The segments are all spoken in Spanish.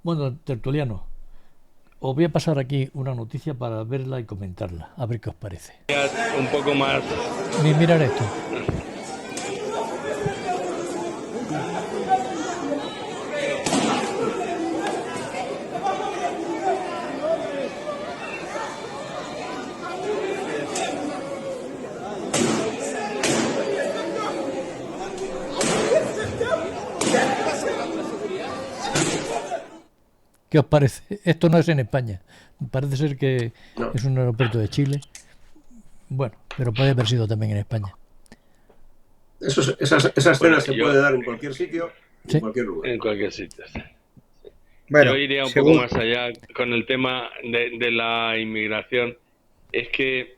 Bueno, tertuliano, os voy a pasar aquí una noticia para verla y comentarla, a ver qué os parece. Un poco más. Mirad esto. ¿Qué os parece? Esto no es en España. Parece ser que No, es un aeropuerto de Chile. Bueno, pero puede haber sido también en España. esa escena Bueno, se puede dar en cualquier sitio y en Sí. cualquier lugar. en cualquier sitio. Yo Bueno, iría un poco según, más allá con el tema de la inmigración. Es que,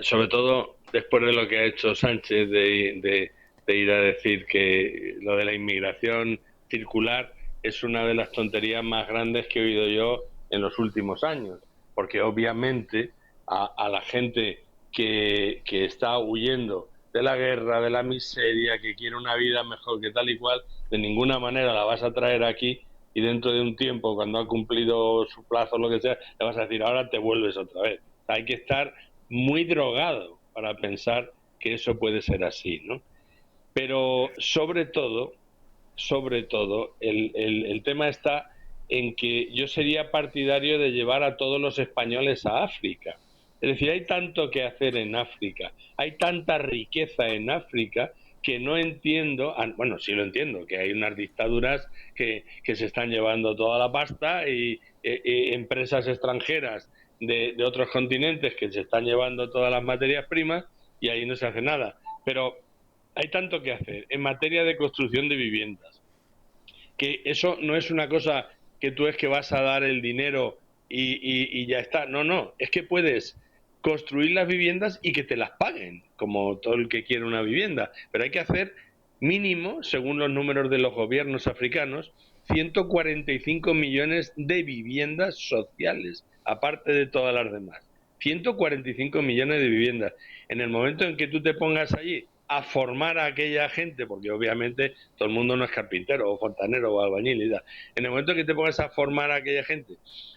sobre todo después de lo que ha hecho Sánchez de ir a decir que lo de la inmigración circular es una de las tonterías más grandes que he oído yo en los últimos años, porque obviamente a la gente que está huyendo de la guerra, de la miseria, que quiere una vida mejor que tal y cual, de ninguna manera la vas a traer aquí y dentro de un tiempo, cuando ha cumplido su plazo o lo que sea, le vas a decir, ahora te vuelves otra vez. O sea, hay que estar muy drogado para pensar que eso puede ser así, ¿no? Pero sobre todo, el tema está en que yo sería partidario de llevar a todos los españoles a África. Es decir, hay tanto que hacer en África, hay tanta riqueza en África que no entiendo, bueno, sí lo entiendo, que hay unas dictaduras que se están llevando toda la pasta y empresas extranjeras de otros continentes que se están llevando todas las materias primas y ahí no se hace nada. Pero hay tanto que hacer en materia de construcción de viviendas, que eso no es una cosa que tú es que vas a dar el dinero y ya está. No, no, es que puedes construir las viviendas y que te las paguen, como todo el que quiere una vivienda. Pero hay que hacer mínimo, según los números de los gobiernos africanos, 145 millones de viviendas sociales, aparte de todas las demás. 145 millones de viviendas. En el momento en que tú te pongas allí a formar a aquella gente, porque obviamente todo el mundo no es carpintero o fontanero o albañil y tal. En el momento que te pongas a formar a aquella gente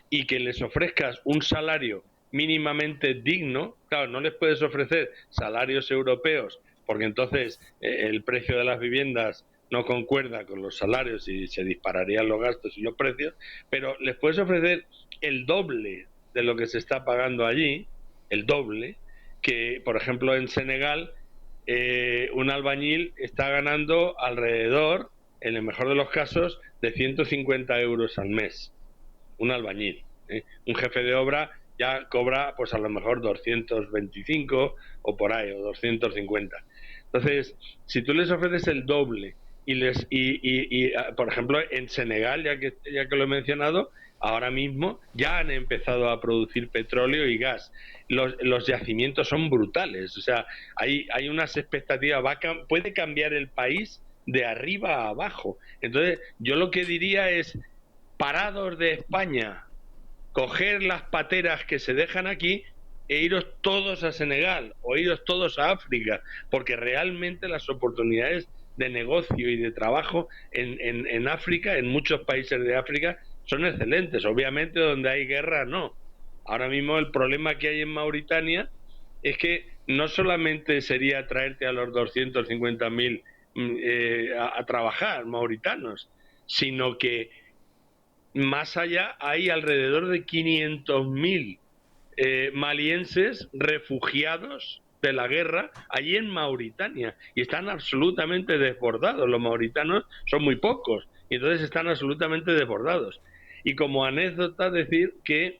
y que les ofrezcas un salario mínimamente digno, claro, no les puedes ofrecer salarios europeos porque entonces el precio de las viviendas no concuerda con los salarios y se dispararían los gastos y los precios, pero les puedes ofrecer el doble de lo que se está pagando allí, el doble, que por ejemplo en Senegal un albañil está ganando alrededor, en el mejor de los casos, de 150 euros al mes. Un albañil. Un jefe de obra ya cobra, pues a lo mejor 225 o por ahí, o 250. Entonces, si tú les ofreces el doble por ejemplo, en Senegal, ya que lo he mencionado, ahora mismo ya han empezado a producir petróleo y gas. Los yacimientos son brutales, o sea, hay unas expectativas, puede cambiar el país de arriba a abajo. Entonces, yo lo que diría es, parados de España, coger las pateras que se dejan aquí e iros todos a Senegal o iros todos a África, porque realmente las oportunidades de negocio y de trabajo en África, en muchos países de África, son excelentes. Obviamente donde hay guerra no. Ahora mismo el problema que hay en Mauritania es que no solamente sería traerte a los 250.000 a trabajar mauritanos, sino que más allá hay alrededor de 500.000 malienses refugiados de la guerra allí en Mauritania y están absolutamente desbordados. Los mauritanos son muy pocos y entonces están absolutamente desbordados. Y como anécdota decir que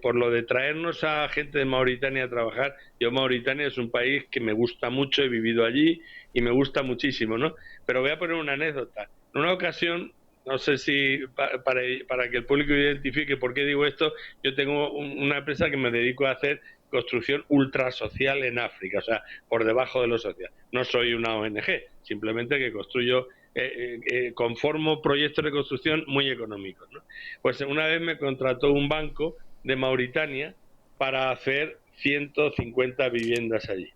por lo de traernos a gente de Mauritania a trabajar, yo Mauritania es un país que me gusta mucho, he vivido allí y me gusta muchísimo, ¿no? Pero voy a poner una anécdota. En una ocasión, no sé si para que el público identifique por qué digo esto, yo tengo una empresa que me dedico a hacer construcción ultrasocial en África, o sea, por debajo de lo social. No soy una ONG, simplemente que construyo, conformo proyectos de construcción muy económicos, ¿no? Pues una vez me contrató un banco de Mauritania para hacer 150 viviendas allí,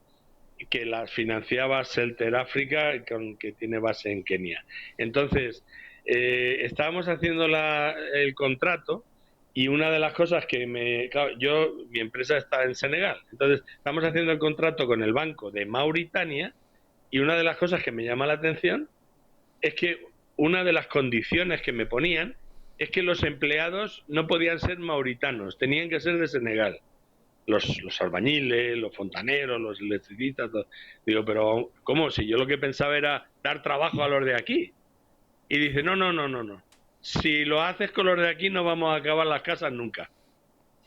que las financiaba Shelter África, que tiene base en Kenia. Entonces, estábamos haciendo el contrato y una de las cosas que mi empresa está en Senegal, entonces estamos haciendo el contrato con el banco de Mauritania y una de las cosas que me llama la atención es que una de las condiciones que me ponían es que los empleados no podían ser mauritanos, tenían que ser de Senegal. Los albañiles, los fontaneros, los electricistas, todo. Digo, pero ¿cómo? Si yo lo que pensaba era dar trabajo a los de aquí. Y dice, no. Si lo haces con los de aquí no vamos a acabar las casas nunca.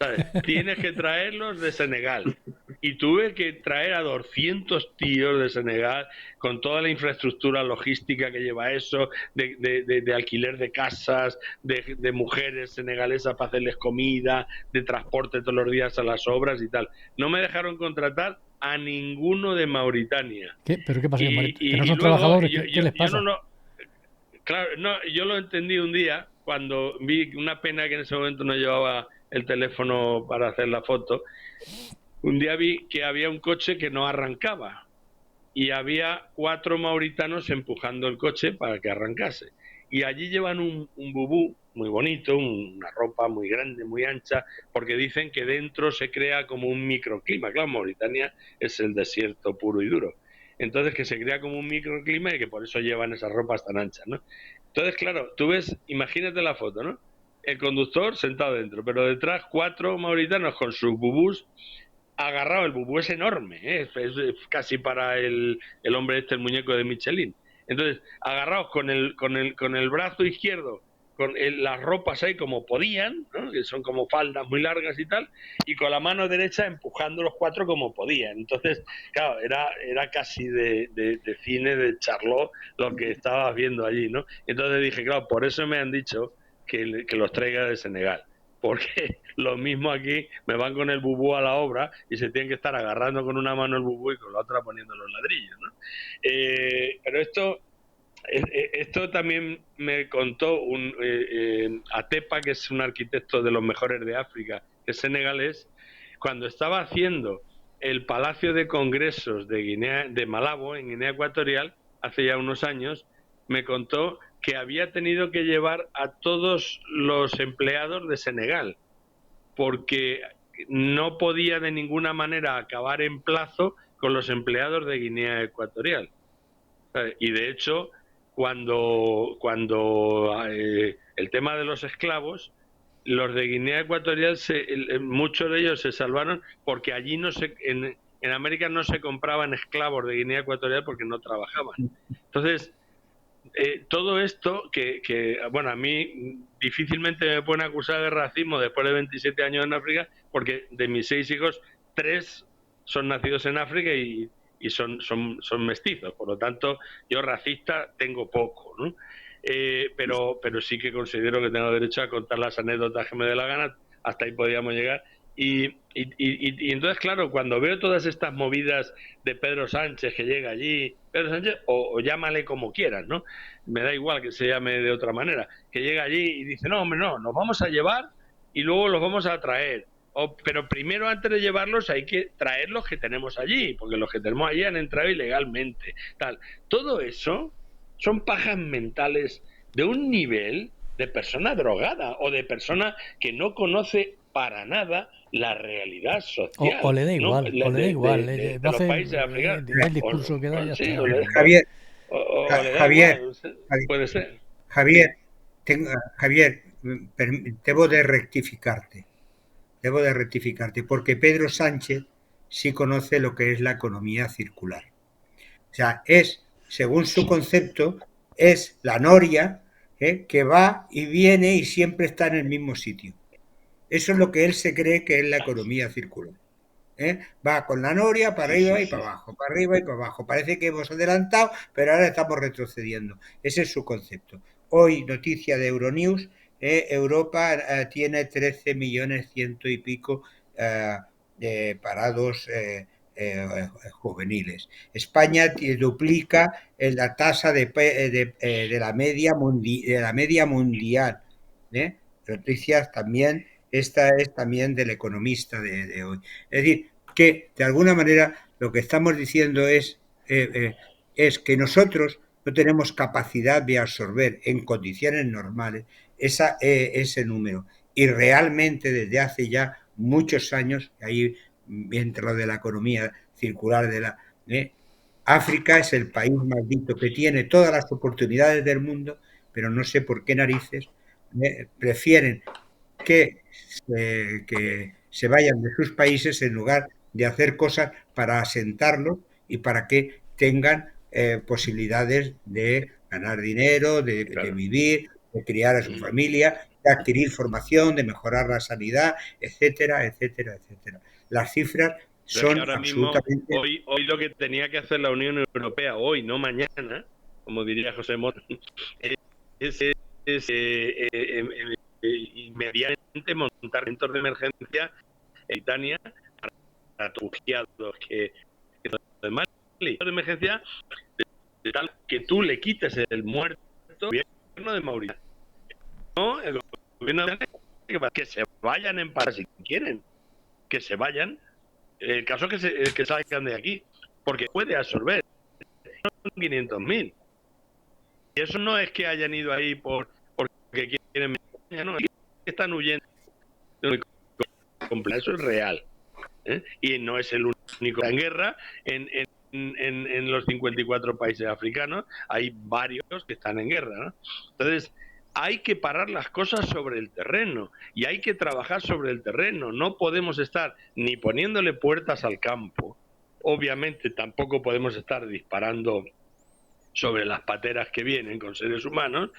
¿Sabes? Tienes que traerlos de Senegal. Y tuve que traer a 200 tíos de Senegal con toda la infraestructura logística que lleva eso, de alquiler de casas, de mujeres senegalesas para hacerles comida, de transporte todos los días a las obras y tal. No me dejaron contratar a ninguno de Mauritania. ¿Pero qué pasa? ¿Que no son luego, trabajadores? ¿Qué les pasa? Claro, yo lo entendí un día cuando vi una pena que en ese momento no llevaba el teléfono para hacer la foto. Un día vi que había un coche que no arrancaba y había 4 mauritanos empujando el coche para que arrancase. Y allí llevan un bubú muy bonito, una ropa muy grande, muy ancha, porque dicen que dentro se crea como un microclima. Claro, Mauritania es el desierto puro y duro. Entonces que se crea como un microclima y que por eso llevan esas ropas tan anchas, ¿no? Entonces, claro, tú ves, imagínate la foto, ¿no? El conductor sentado dentro, pero detrás 4 mauritanos con sus bubús agarrado. El bubú es enorme, ¿eh? Es casi para el hombre el muñeco de Michelin. Entonces, agarrados con el brazo izquierdo, con las ropas ahí como podían, ¿no? Que son como faldas muy largas y tal, y con la mano derecha empujando los 4 como podían. Entonces, claro, era casi de cine de Charlot lo que estabas viendo allí, ¿no? Entonces dije, claro, por eso me han dicho que los traiga de Senegal, porque lo mismo aquí, me van con el bubú a la obra y se tienen que estar agarrando con una mano el bubú y con la otra poniendo los ladrillos, ¿no? Pero esto también me contó Atepa, que es un arquitecto de los mejores de África, que es senegalés, cuando estaba haciendo el Palacio de Congresos de Malabo, en Guinea Ecuatorial, hace ya unos años, me contó que había tenido que llevar a todos los empleados de Senegal, porque no podía de ninguna manera acabar en plazo con los empleados de Guinea Ecuatorial. Y de hecho, cuando el tema de los esclavos, los de Guinea Ecuatorial, muchos de ellos se salvaron porque allí en América no se compraban esclavos de Guinea Ecuatorial porque no trabajaban. Entonces, todo esto bueno, a mí difícilmente me pueden acusar de racismo después de 27 años en África, porque de mis 6 hijos, 3 son nacidos en África y son mestizos. Por lo tanto, yo racista tengo poco, ¿no? Pero sí que considero que tengo derecho a contar las anécdotas que me dé la gana. Hasta ahí podíamos llegar. Y entonces, claro, cuando veo todas estas movidas de Pedro Sánchez que llega allí, Pedro Sánchez, o llámale como quieras, ¿no? Me da igual que se llame de otra manera, que llega allí y dice, no, hombre, no, nos vamos a llevar y luego los vamos a traer. Pero primero, antes de llevarlos, hay que traer los que tenemos allí, porque los que tenemos allí han entrado ilegalmente. Tal. Todo eso son pajas mentales de un nivel de persona drogada o de persona que no conoce para nada la realidad social. O le da igual, ¿no? o le da igual. De los países africanos. El discurso que da ya sí, está. Javier, o le da Javier, igual, puede ser. Javier, debo de rectificarte, porque Pedro Sánchez sí conoce lo que es la economía circular. O sea, según su concepto, es la noria que va y viene y siempre está en el mismo sitio. Eso es lo que él se cree que es la economía circular. Va con la noria para arriba y para abajo, para arriba y para abajo. Parece que hemos adelantado, pero ahora estamos retrocediendo. Ese es su concepto. Hoy, noticia de Euronews, Europa tiene 13 millones ciento y pico de parados juveniles. España duplica la tasa de la media mundial. Noticias también. Esta es también del Economista de hoy. Es decir, que de alguna manera lo que estamos diciendo es que nosotros no tenemos capacidad de absorber en condiciones normales ese número. Y realmente desde hace ya muchos años, ahí entre lo de la economía circular, África es el país maldito que tiene todas las oportunidades del mundo, pero no sé por qué narices prefieren que se vayan de sus países en lugar de hacer cosas para asentarlos y para que tengan posibilidades de ganar dinero, de vivir, de criar a su familia, de adquirir formación, de mejorar la sanidad, etcétera, etcétera, etcétera. Las cifras son ahora absolutamente... mismo, hoy lo que tenía que hacer la Unión Europea, hoy, no mañana, como diría José Mota, es inmediatamente montar centros de emergencia en Italia para refugiados que de Mali, de emergencia, de tal que tú le quites el muerto al gobierno de Mauritania. No, el gobierno de que se vayan en paz si quieren, que se vayan. El caso es que salgan de aquí, porque puede absorber. Son 500.000. Y eso no es que hayan ido ahí porque quieren, no, es que están huyendo. Eso es real. Y no es el único en guerra. En los 54 países africanos hay varios que están en guerra, ¿no? Entonces, hay que parar las cosas sobre el terreno y hay que trabajar sobre el terreno. No podemos estar ni poniéndole puertas al campo. Obviamente tampoco podemos estar disparando sobre las pateras que vienen con seres humanos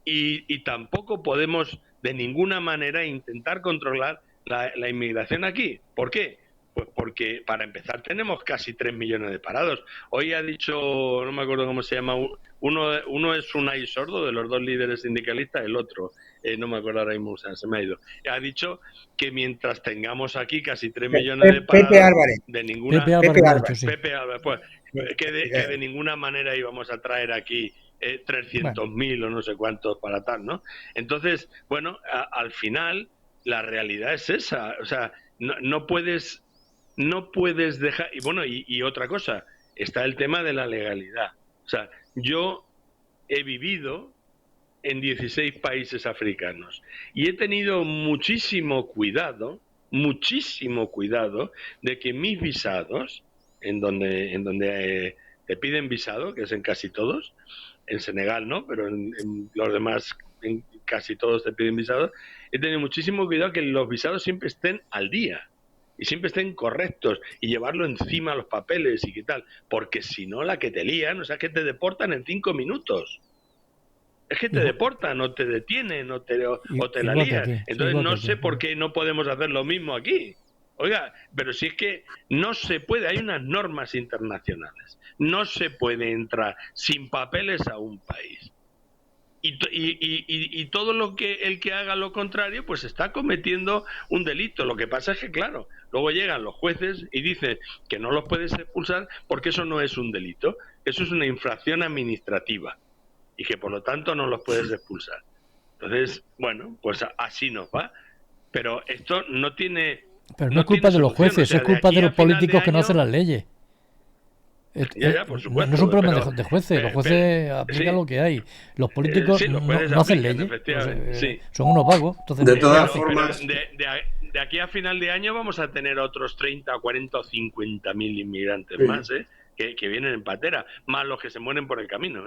y tampoco podemos de ninguna manera intentar controlar la inmigración aquí. ¿Por qué? Pues porque para empezar tenemos casi 3 millones de parados. Hoy ha dicho, no me acuerdo cómo se llama, uno es Unai Sordo, de los dos líderes sindicalistas, el otro, no me acuerdo ahora mismo, se me ha ido. Ha dicho que mientras tengamos aquí casi 3 millones de parados, Pepe Álvarez. De ninguna... Pepe Álvarez, sí. Pepe Álvarez, pues que de ninguna manera íbamos a traer aquí 300.000 o no sé cuántos para tal, ¿no? Entonces, bueno, al final la realidad es esa, o sea, no puedes dejar... Y bueno, y otra cosa, está el tema de la legalidad. O sea, yo he vivido en 16 países africanos y he tenido muchísimo cuidado de que mis visados, en donde te piden visado, que es en casi todos, en Senegal no, pero en los demás, en casi todos te piden visados, he tenido muchísimo cuidado que los visados siempre estén al día y siempre estén correctos y llevarlo encima los papeles y qué tal, porque si no la que te lían, o sea, que te deportan en 5 minutos. Es que te deportan o te detienen o te la lían. Entonces no sé por qué no podemos hacer lo mismo aquí. Oiga, pero si es que no se puede, hay unas normas internacionales. No se puede entrar sin papeles a un país. Y todo el que haga lo contrario, pues está cometiendo un delito. Lo que pasa es que, claro, luego llegan los jueces y dicen que no los puedes expulsar porque eso no es un delito. Eso es una infracción administrativa. Y que por lo tanto no los puedes expulsar. Entonces, bueno, pues así nos va. Pero esto no tiene... Pero no es culpa de los jueces, o sea, es culpa de los políticos que no hacen las leyes. Por supuesto, no es un problema de jueces, los jueces aplican lo que hay. Los políticos no hacen leyes, son unos vagos. Entonces, de todas formas, de aquí a final de año vamos a tener otros 30, 40 o 50.000 inmigrantes más, que vienen en patera, más los que se mueren por el camino.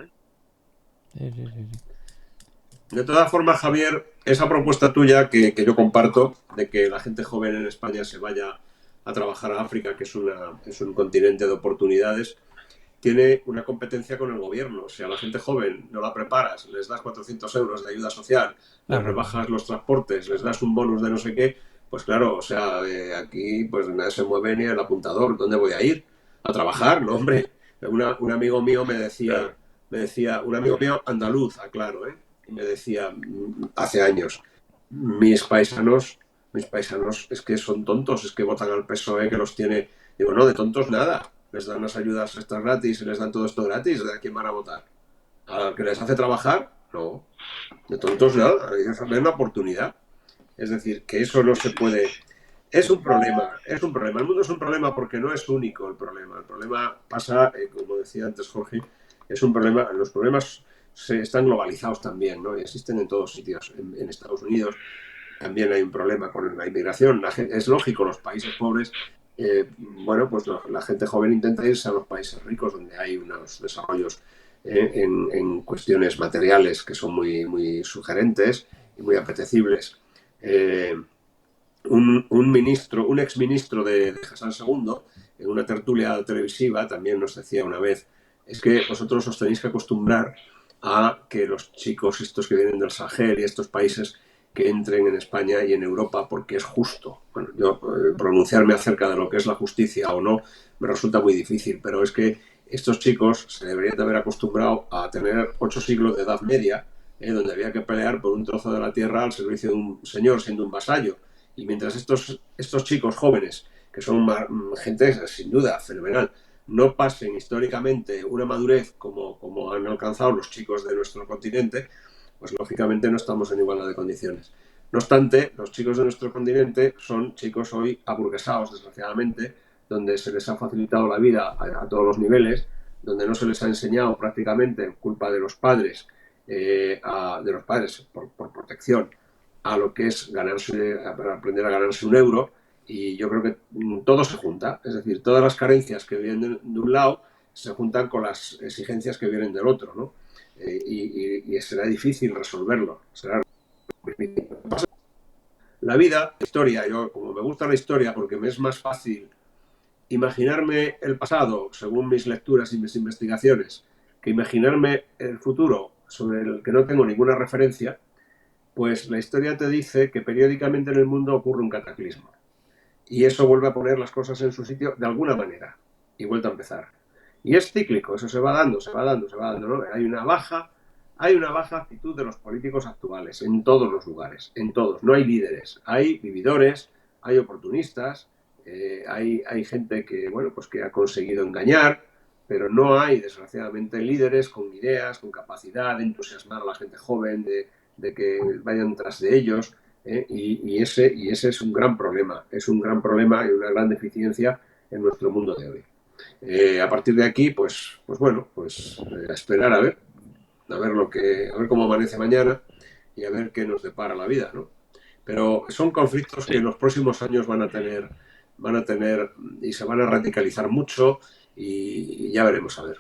Sí. De todas formas, Javier, esa propuesta tuya que yo comparto, de que la gente joven en España se vaya a trabajar a África, que es un continente de oportunidades, tiene una competencia con el gobierno. O sea, la gente joven no la preparas, les das 400 euros de ayuda social, les rebajas los transportes, les das un bonus de no sé qué, pues claro, o sea, aquí pues nadie se mueve ni el apuntador. ¿Dónde voy a ir? A trabajar, no, hombre. Un amigo mío me decía, un amigo mío andaluz, aclaro, y me decía hace años, mis paisanos es que son tontos, es que votan al PSOE, que los tiene... Digo, no, de tontos nada, les dan las ayudas estas gratis, les dan todo esto gratis, ¿de quién van a votar? ¿Al que les hace trabajar? No, de tontos nada, ellos ven una oportunidad. Es decir, que eso no se puede... Es un problema, el mundo es un problema porque no es único el problema pasa, como decía antes Jorge, es un problema. Los problemas están globalizados también, ¿no? Y existen en todos sitios. En Estados Unidos también hay un problema con la inmigración. Es lógico, los países pobres, bueno, pues la gente joven intenta irse a los países ricos donde hay unos desarrollos en cuestiones materiales que son muy, muy sugerentes y muy apetecibles. Un exministro de Hassan II, en una tertulia televisiva, también nos decía una vez, es que vosotros os tenéis que acostumbrar a que los chicos estos que vienen del Sahel y estos países que entren en España y en Europa porque es justo. Bueno, yo pronunciarme acerca de lo que es la justicia o no me resulta muy difícil, pero es que estos chicos se deberían de haber acostumbrado a tener 8 siglos de Edad Media, donde había que pelear por un trozo de la tierra al servicio de un señor siendo un vasallo. Y mientras estos chicos jóvenes, que son gente sin duda fenomenal, no pasen históricamente una madurez como han alcanzado los chicos de nuestro continente, pues lógicamente no estamos en igualdad de condiciones. No obstante, los chicos de nuestro continente son chicos hoy aburguesados, desgraciadamente, donde se les ha facilitado la vida a todos los niveles, donde no se les ha enseñado prácticamente, culpa de los padres, por protección, a lo que es aprender a ganarse un euro. Y yo creo que todo se junta, es decir, todas las carencias que vienen de un lado se juntan con las exigencias que vienen del otro, ¿no? Y será difícil resolverlo. La vida, la historia, yo como me gusta la historia porque me es más fácil imaginarme el pasado según mis lecturas y mis investigaciones que imaginarme el futuro sobre el que no tengo ninguna referencia, pues la historia te dice que periódicamente en el mundo ocurre un cataclismo. Y eso vuelve a poner las cosas en su sitio de alguna manera. Y vuelve a empezar. Y es cíclico, eso se va dando, ¿no? Hay una baja actitud de los políticos actuales, en todos los lugares, en todos. No hay líderes, hay vividores, hay oportunistas, hay gente que, bueno, pues que ha conseguido engañar, pero no hay, desgraciadamente, líderes con ideas, con capacidad de entusiasmar a la gente joven, de que vayan tras de ellos. Y ese es un gran problema, y una gran deficiencia en nuestro mundo de hoy. A partir de aquí, pues bueno, a esperar a ver cómo amanece mañana y a ver qué nos depara la vida, ¿no? Pero son conflictos que en los próximos años van a tener y se van a radicalizar mucho y ya veremos a ver.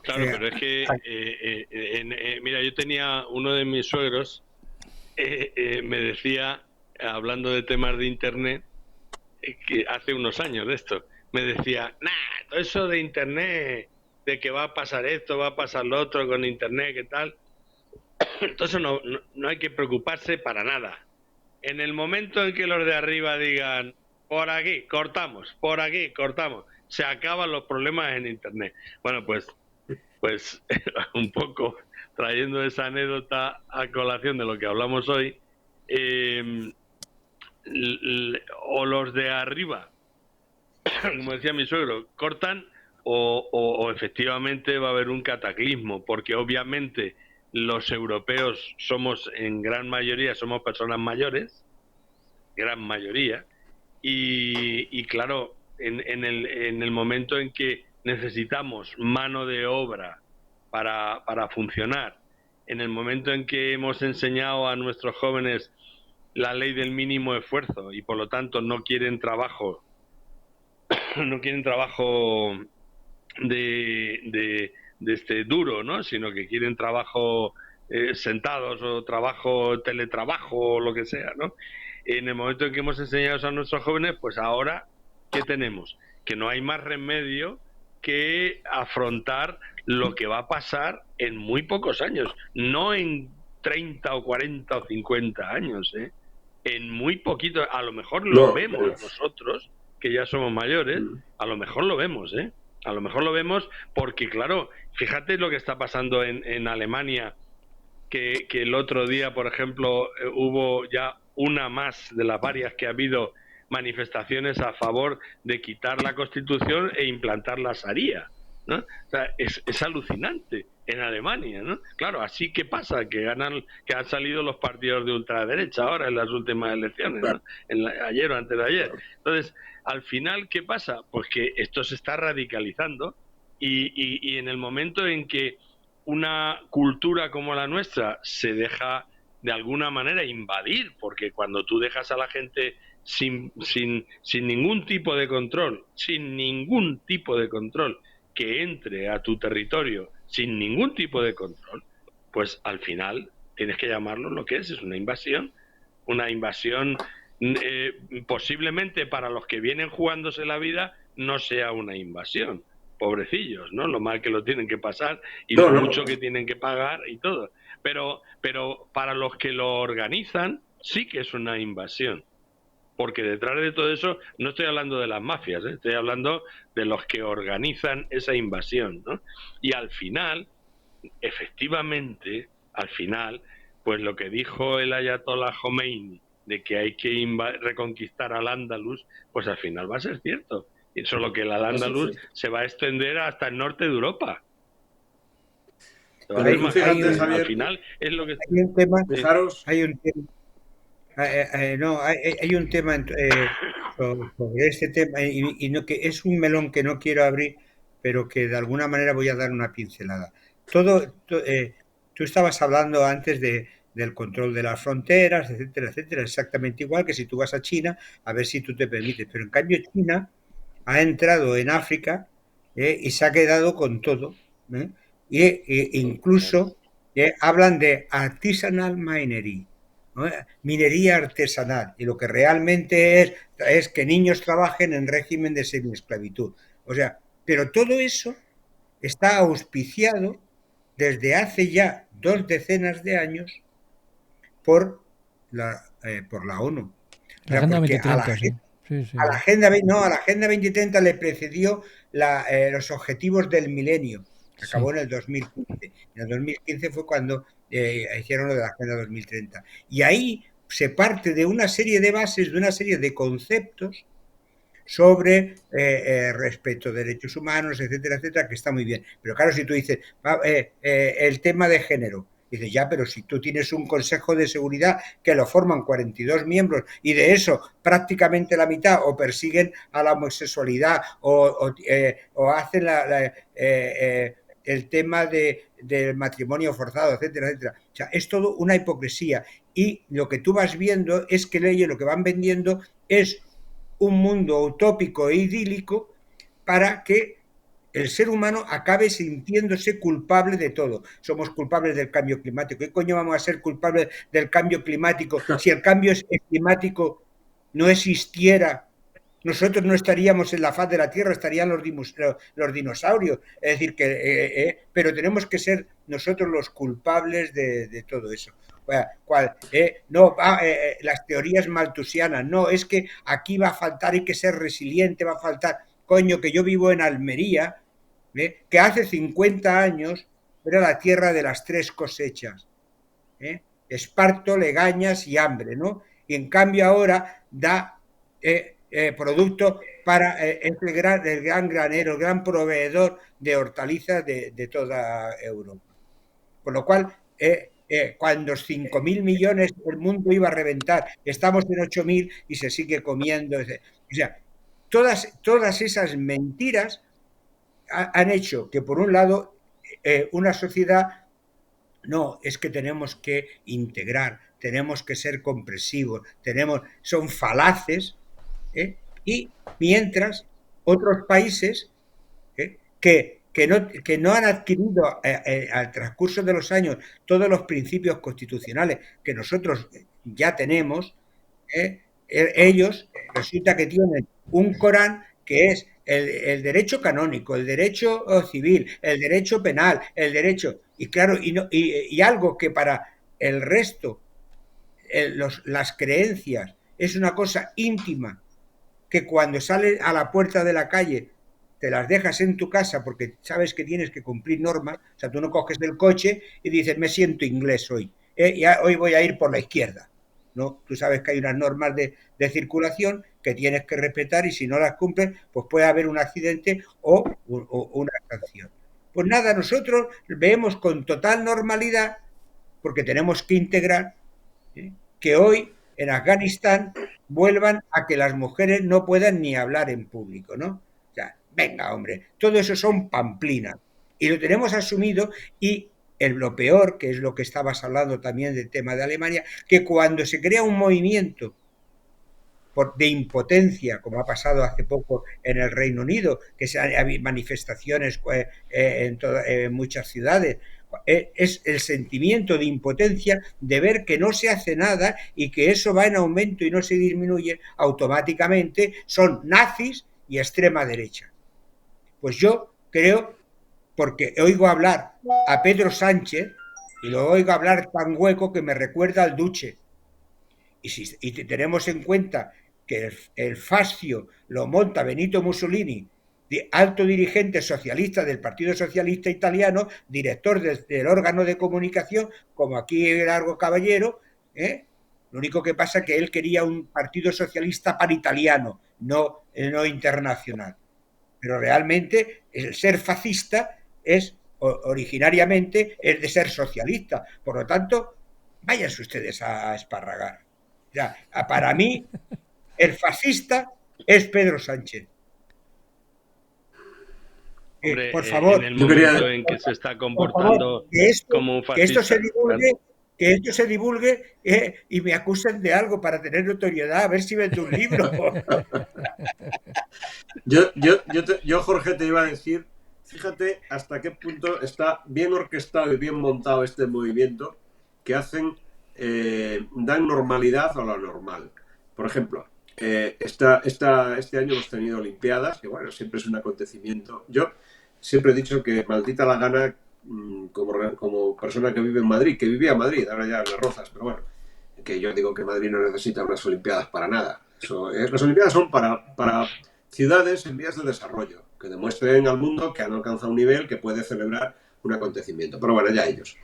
Claro, pero es que, mira, yo tenía uno de mis suegros, me decía, hablando de temas de Internet, que hace unos años de esto, me decía, todo eso de Internet, de que va a pasar esto, va a pasar lo otro con Internet, ¿qué tal? Entonces no hay que preocuparse para nada. En el momento en que los de arriba digan, por aquí cortamos, se acaban los problemas en Internet. Bueno, pues un poco trayendo esa anécdota a colación de lo que hablamos hoy, o los de arriba, como decía mi suegro, cortan o efectivamente va a haber un cataclismo, porque obviamente los europeos somos en gran mayoría, somos personas mayores, gran mayoría, y claro, en el momento en que necesitamos mano de obra para funcionar, en el momento en que hemos enseñado a nuestros jóvenes la ley del mínimo esfuerzo y por lo tanto no quieren trabajo de este duro, ¿no? Sino que quieren trabajo sentados o teletrabajo o lo que sea, ¿no? En el momento en que hemos enseñado a nuestros jóvenes, pues ahora, ¿qué tenemos? Que no hay más remedio que afrontar lo que va a pasar en muy pocos años, no en 30 o 40 o 50 años, en muy poquito, a lo mejor lo vemos nosotros, que ya somos mayores, a lo mejor lo vemos, a lo mejor lo vemos porque, claro, fíjate lo que está pasando en Alemania, que el otro día, por ejemplo, hubo ya una más de las varias que ha habido manifestaciones a favor de quitar la Constitución e implantar la Sharia, ¿no? O sea, es alucinante en Alemania, ¿no? Claro, así que pasa, que han salido los partidos de ultraderecha ahora en las últimas elecciones, ¿no? Ayer o antes de ayer. Entonces, al final, ¿qué pasa? Pues que esto se está radicalizando Y en el momento en que una cultura como la nuestra se deja de alguna manera invadir, porque cuando tú dejas a la gente sin ningún tipo de control, que entre a tu territorio sin ningún tipo de control, pues al final tienes que llamarlo lo que es una invasión posiblemente para los que vienen jugándose la vida no sea una invasión, pobrecillos, ¿no? Lo mal que lo tienen que pasar y lo mucho que tienen que pagar y todo. Pero para los que lo organizan sí que es una invasión. Porque detrás de todo eso no estoy hablando de las mafias, estoy hablando de los que organizan esa invasión, ¿no? Y al final, efectivamente, pues lo que dijo el Ayatollah Khomeini de que hay que reconquistar al Andalus, pues al final va a ser cierto. Y solo que el Andalus se va a extender hasta el norte de Europa. Al final es lo que... Hay un tema... Hay un tema... hay un tema sobre este tema y no, que es un melón que no quiero abrir, pero que de alguna manera voy a dar una pincelada. Tú estabas hablando antes del control de las fronteras, etcétera, etcétera, exactamente igual que si tú vas a China, a ver si tú te permites. Pero en cambio China ha entrado en África y se ha quedado con todo. Incluso hablan de artisanal minery, ¿no? Minería artesanal, y lo que realmente es que niños trabajen en régimen de semiesclavitud. O sea, pero todo eso está auspiciado desde hace ya 2 decenas de años por la ONU. La Agenda 2030, sí. A la Agenda 2030 le precedió los objetivos del milenio, que acabó en el 2015. En el 2015 fue cuando hicieron lo de la Agenda 2030. Y ahí se parte de una serie de bases, de una serie de conceptos sobre respeto a derechos humanos, etcétera, etcétera, que está muy bien. Pero claro, si tú dices, el tema de género, dices, ya, pero si tú tienes un Consejo de Seguridad que lo forman 42 miembros y de eso prácticamente la mitad o persiguen a la homosexualidad o hacen el tema del matrimonio forzado, etcétera, etcétera. O sea, es todo una hipocresía. Y lo que tú vas viendo es que ellos lo que van vendiendo es un mundo utópico e idílico para que el ser humano acabe sintiéndose culpable de todo. Somos culpables del cambio climático. ¿Qué coño vamos a ser culpables del cambio climático? Si el cambio climático no existiera, nosotros no estaríamos en la faz de la Tierra, estarían los dinosaurios. Es decir, pero tenemos que ser nosotros los culpables de todo eso. Las teorías maltusianas, no, es que aquí va a faltar, hay que ser resiliente, va a faltar. Coño, que yo vivo en Almería, que hace 50 años era la tierra de las 3 cosechas, esparto, legañas y hambre, ¿no? Y en cambio ahora da producto para el gran granero, el gran proveedor de hortalizas de toda Europa. Con lo cual, cuando 5.000 millones el mundo iba a reventar, estamos en 8.000 y se sigue comiendo. O sea, todas esas mentiras han hecho que, por un lado, una sociedad, no, es que tenemos que integrar, tenemos que ser comprensivos, son falaces, y mientras otros países que no han adquirido al transcurso de los años todos los principios constitucionales que nosotros ya tenemos, ellos resulta que tienen un Corán que es el derecho canónico, el derecho civil, el derecho penal, el derecho... Y claro, y algo que para el resto, las creencias, es una cosa íntima, que cuando sales a la puerta de la calle te las dejas en tu casa porque sabes que tienes que cumplir normas. O sea, tú no coges el coche y dices, me siento inglés hoy, hoy voy a ir por la izquierda. No, tú sabes que hay unas normas de circulación que tienes que respetar y si no las cumples, pues puede haber un accidente o una sanción. Pues nada, nosotros vemos con total normalidad, porque tenemos que integrar, que hoy en Afganistán vuelvan a que las mujeres no puedan ni hablar en público, ¿no? O sea, Venga, hombre, todo eso son pamplinas. Y lo tenemos asumido y lo peor, que es lo que estabas hablando también del tema de Alemania, que cuando se crea un movimiento de impotencia, como ha pasado hace poco en el Reino Unido, que hay manifestaciones en muchas ciudades, es el sentimiento de impotencia de ver que no se hace nada y que eso va en aumento y no se disminuye, automáticamente son nazis y extrema derecha. Pues yo creo, porque oigo hablar a Pedro Sánchez y lo oigo hablar tan hueco que me recuerda al Duce. Y tenemos en cuenta que el fascio lo monta Benito Mussolini, alto dirigente socialista del Partido Socialista Italiano, director del órgano de comunicación, como aquí Largo Caballero, Lo único que pasa es que él quería un partido socialista panitaliano, no internacional. Pero realmente el ser fascista originariamente es de ser socialista. Por lo tanto, váyanse ustedes a esparragar. Ya, para mí, el fascista es Pedro Sánchez. Hombre, por favor, en el momento en que se está comportando como un fascista. Que esto se divulgue y me acusen de algo para tener notoriedad, a ver si vendo un libro. Yo, Jorge, te iba a decir, fíjate hasta qué punto está bien orquestado y bien montado este movimiento que dan normalidad a lo normal. Por ejemplo, este año hemos tenido Olimpiadas, que bueno, siempre es un acontecimiento. Yo siempre he dicho que maldita la gana, como persona que vive en Madrid, que vivía en Madrid, ahora ya en Las Rozas, pero bueno, que yo digo que Madrid no necesita unas Olimpiadas para nada. Las Olimpiadas son para ciudades en vías de desarrollo, que demuestren al mundo que han alcanzado un nivel que puede celebrar un acontecimiento. Pero bueno, ya ellos.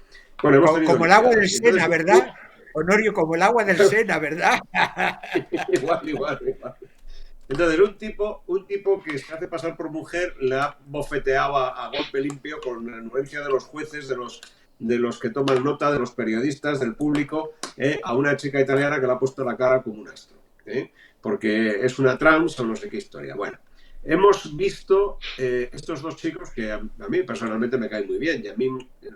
Bueno, como el agua del Sena, ¿verdad? Honorio, como el agua del Sena, ¿verdad? igual. Entonces, un tipo que se hace pasar por mujer le ha bofeteado a golpe limpio con la anuencia de los jueces, de los que toman nota, de los periodistas, del público, a una chica italiana que le ha puesto la cara como un astro, porque es una trans o no sé qué historia. Bueno, hemos visto estos dos chicos que a mí personalmente me caen muy bien,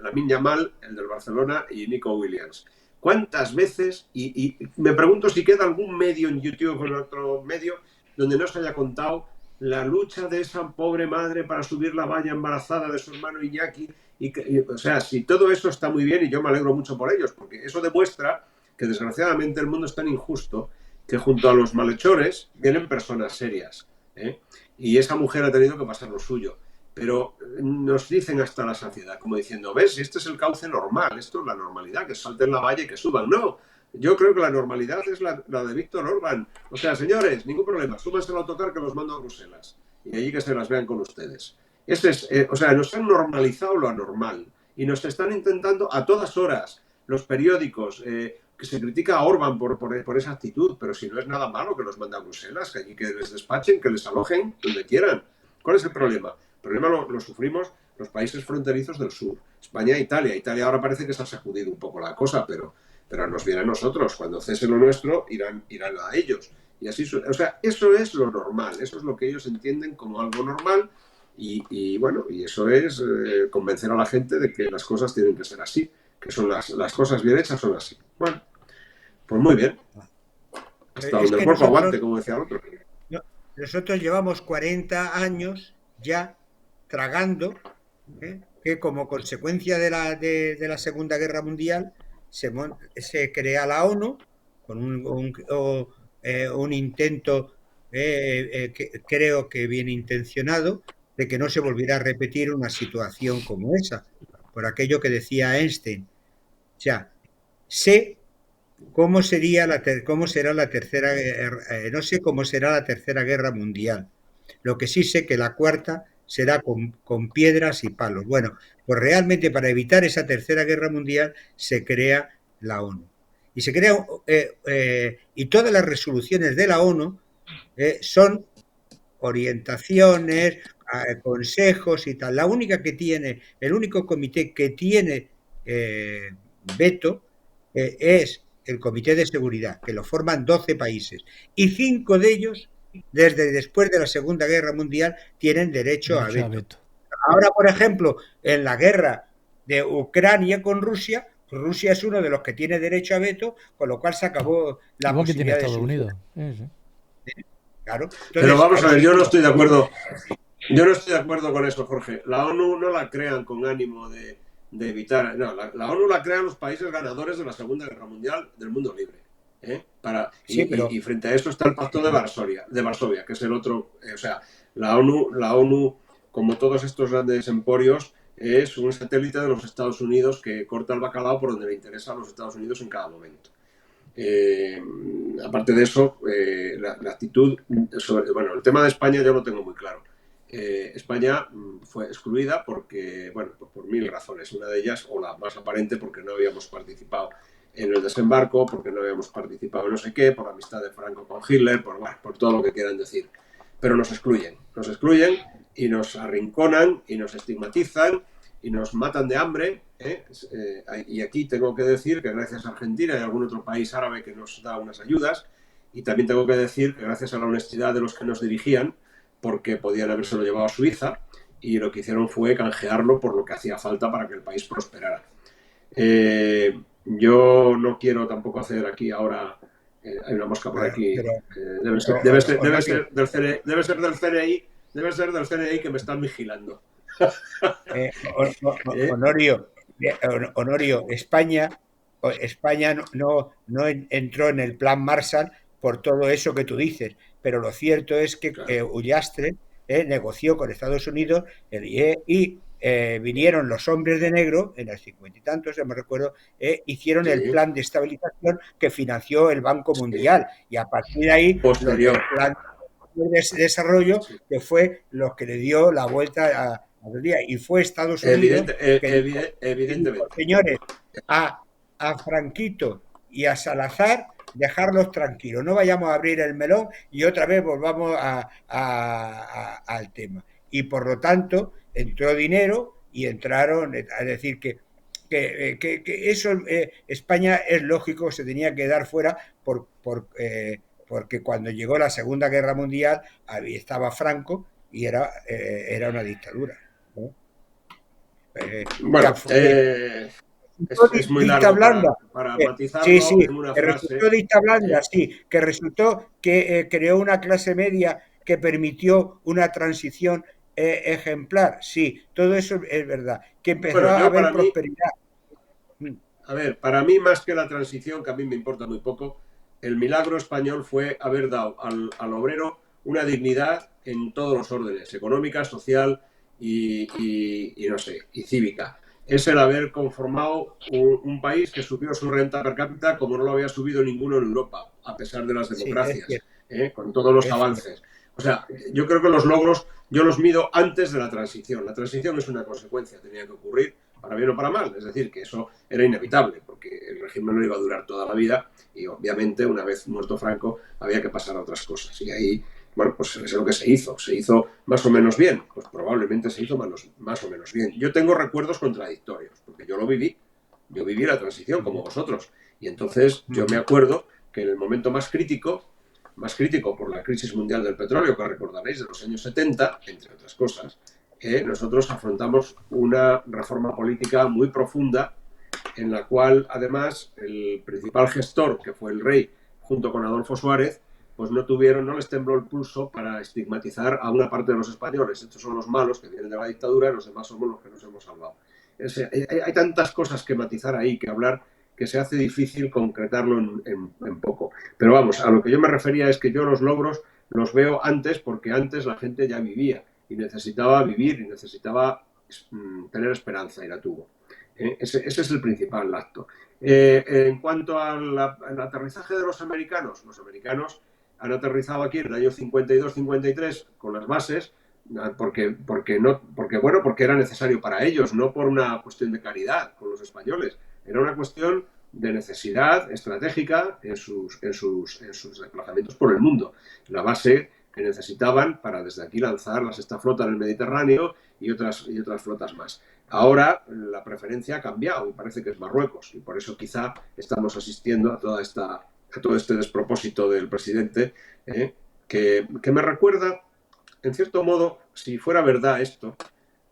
Lamine Yamal, el del Barcelona, y Nico Williams. ¿Cuántas veces? Y me pregunto si queda algún medio en YouTube o en otro medio donde no se haya contado la lucha de esa pobre madre para subir la valla embarazada de su hermano Iñaki. O sea, si todo eso está muy bien, y yo me alegro mucho por ellos, porque eso demuestra que desgraciadamente el mundo es tan injusto que junto a los malhechores vienen personas serias, y esa mujer ha tenido que pasar lo suyo. Pero nos dicen hasta la saciedad, como diciendo, ¿ves? Este es el cauce normal, esto es la normalidad, que salten la valla y que suban. No, yo creo que la normalidad es la de Víctor Orbán. O sea, señores, ningún problema, súbanse al autocar que los mando a Bruselas y allí que se las vean con ustedes. O sea, nos han normalizado lo anormal y nos están intentando a todas horas los periódicos, que se critica a Orbán por esa actitud, pero si no es nada malo que los mande a Bruselas, que allí que les despachen, que les alojen donde quieran. ¿Cuál es el problema? El problema lo sufrimos los países fronterizos del sur, España e Italia. Italia ahora parece que se ha sacudido un poco la cosa, pero nos viene a nosotros. Cuando cese lo nuestro, irán a ellos. Y así, o sea, eso es lo normal, eso es lo que ellos entienden como algo normal y bueno, y eso es convencer a la gente de que las cosas tienen que ser así, que son las cosas bien hechas son así. Bueno, pues muy bien. Hasta donde el cuerpo aguante, como decía el otro. Nosotros llevamos 40 años ya tragando, que como consecuencia de la Segunda Guerra Mundial se crea la ONU con un intento, creo que bien intencionado, de que no se volviera a repetir una situación como esa, por aquello que decía Einstein. O sea, sé cómo será la tercera, no sé cómo será la Tercera Guerra Mundial. Lo que sí sé que la cuarta será con piedras y palos. Bueno, pues realmente para evitar esa Tercera Guerra Mundial se crea la ONU. Y se crea y todas las resoluciones de la ONU son orientaciones, consejos y tal. El único comité que tiene veto es el Comité de Seguridad, que lo forman 12 países, y 5 de ellos desde después de la Segunda Guerra Mundial tienen derecho a veto. Ahora, por ejemplo, en la guerra de Ucrania con Rusia, pues Rusia es uno de los que tiene derecho a veto, con lo cual se acabó la igual posibilidad que tiene Estados Unidos. Claro. Entonces, pero vamos a ver, yo no estoy de acuerdo. Yo no estoy de acuerdo con eso, Jorge. La ONU no la crean con ánimo de evitar. No, la ONU la crean los países ganadores de la Segunda Guerra Mundial del mundo libre. Y frente a eso está el Pacto de Varsovia, que es el otro. O sea, la ONU, como todos estos grandes emporios, es un satélite de los Estados Unidos que corta el bacalao por donde le interesa a los Estados Unidos en cada momento. Aparte de eso, la actitud sobre, bueno, el tema de España yo lo tengo muy claro. España fue excluida porque, bueno, por mil razones. Una de ellas, o la más aparente, porque no habíamos participado en el desembarco, porque no habíamos participado en no sé qué, por la amistad de Franco con Hitler, por todo lo que quieran decir. Pero nos excluyen y nos arrinconan y nos estigmatizan y nos matan de hambre. Y aquí tengo que decir que gracias a Argentina y a algún otro país árabe que nos da unas ayudas, y también tengo que decir que gracias a la honestidad de los que nos dirigían, porque podían habérselo llevado a Suiza, y lo que hicieron fue canjearlo por lo que hacía falta para que el país prosperara. Yo no quiero tampoco hacer aquí ahora, hay una mosca por aquí, debe ser del CNI que me están vigilando. Honorio, España no entró en el plan Marshall por todo eso que tú dices, pero lo cierto es que Ullastre negoció con Estados Unidos y vinieron los hombres de negro en el 50 y tantos, me recuerdo, hicieron el plan de estabilización que financió el Banco Mundial, y a partir de ahí el plan de desarrollo, que fue lo que le dio la vuelta a día, y fue Estados Unidos evidentemente. Señores, a Franquito y a Salazar, dejarlos tranquilos, no vayamos a abrir el melón y otra vez volvamos al tema. Y por lo tanto entró dinero y entraron, es decir, que eso España es lógico, se tenía que dar fuera porque cuando llegó la Segunda Guerra Mundial estaba Franco y era una dictadura, ¿no? Bueno, es muy largo blanda, para matizarlo en una frase. Resultó dicta blanda, que resultó que creó una clase media que permitió una transición ejemplar, todo eso es verdad, que empezó a haber prosperidad. A ver, para mí, más que la transición, que a mí me importa muy poco, el milagro español fue haber dado al obrero una dignidad en todos los órdenes, económica, social y no sé, y cívica. Es el haber conformado un país que subió su renta per cápita como no lo había subido ninguno en Europa, a pesar de las democracias, con todos los avances. O sea, yo creo que los logros yo los mido antes de la transición. La transición es una consecuencia, tenía que ocurrir para bien o para mal. Es decir, que eso era inevitable, porque el régimen no iba a durar toda la vida y obviamente una vez muerto Franco había que pasar a otras cosas. Y ahí, bueno, pues es lo que se hizo. ¿Se hizo más o menos bien? Pues probablemente se hizo más o menos bien. Yo tengo recuerdos contradictorios, porque yo lo viví. Yo viví la transición como vosotros. Y entonces yo me acuerdo que en el momento más crítico por la crisis mundial del petróleo, que recordaréis, de los años 70, entre otras cosas, nosotros afrontamos una reforma política muy profunda, en la cual, además, el principal gestor, que fue el rey, junto con Adolfo Suárez, pues no les tembló el pulso para estigmatizar a una parte de los españoles. Estos son los malos que vienen de la dictadura, y los demás somos los que nos hemos salvado. Hay tantas cosas que matizar ahí, que hablar, que se hace difícil concretarlo en poco. Pero vamos, a lo que yo me refería es que yo los logros los veo antes, porque antes la gente ya vivía y necesitaba vivir y necesitaba tener esperanza, y la tuvo. Ese es el principal acto. En cuanto al aterrizaje de los americanos han aterrizado aquí en el año 52-53 con las bases, porque era necesario para ellos, no por una cuestión de caridad con los españoles. Era una cuestión de necesidad estratégica en sus desplazamientos por el mundo. La base que necesitaban para desde aquí lanzar la sexta flota en el Mediterráneo y otras flotas más. Ahora la preferencia ha cambiado y parece que es Marruecos, y por eso quizá estamos asistiendo a todo este despropósito del presidente, que me recuerda, en cierto modo, si fuera verdad esto,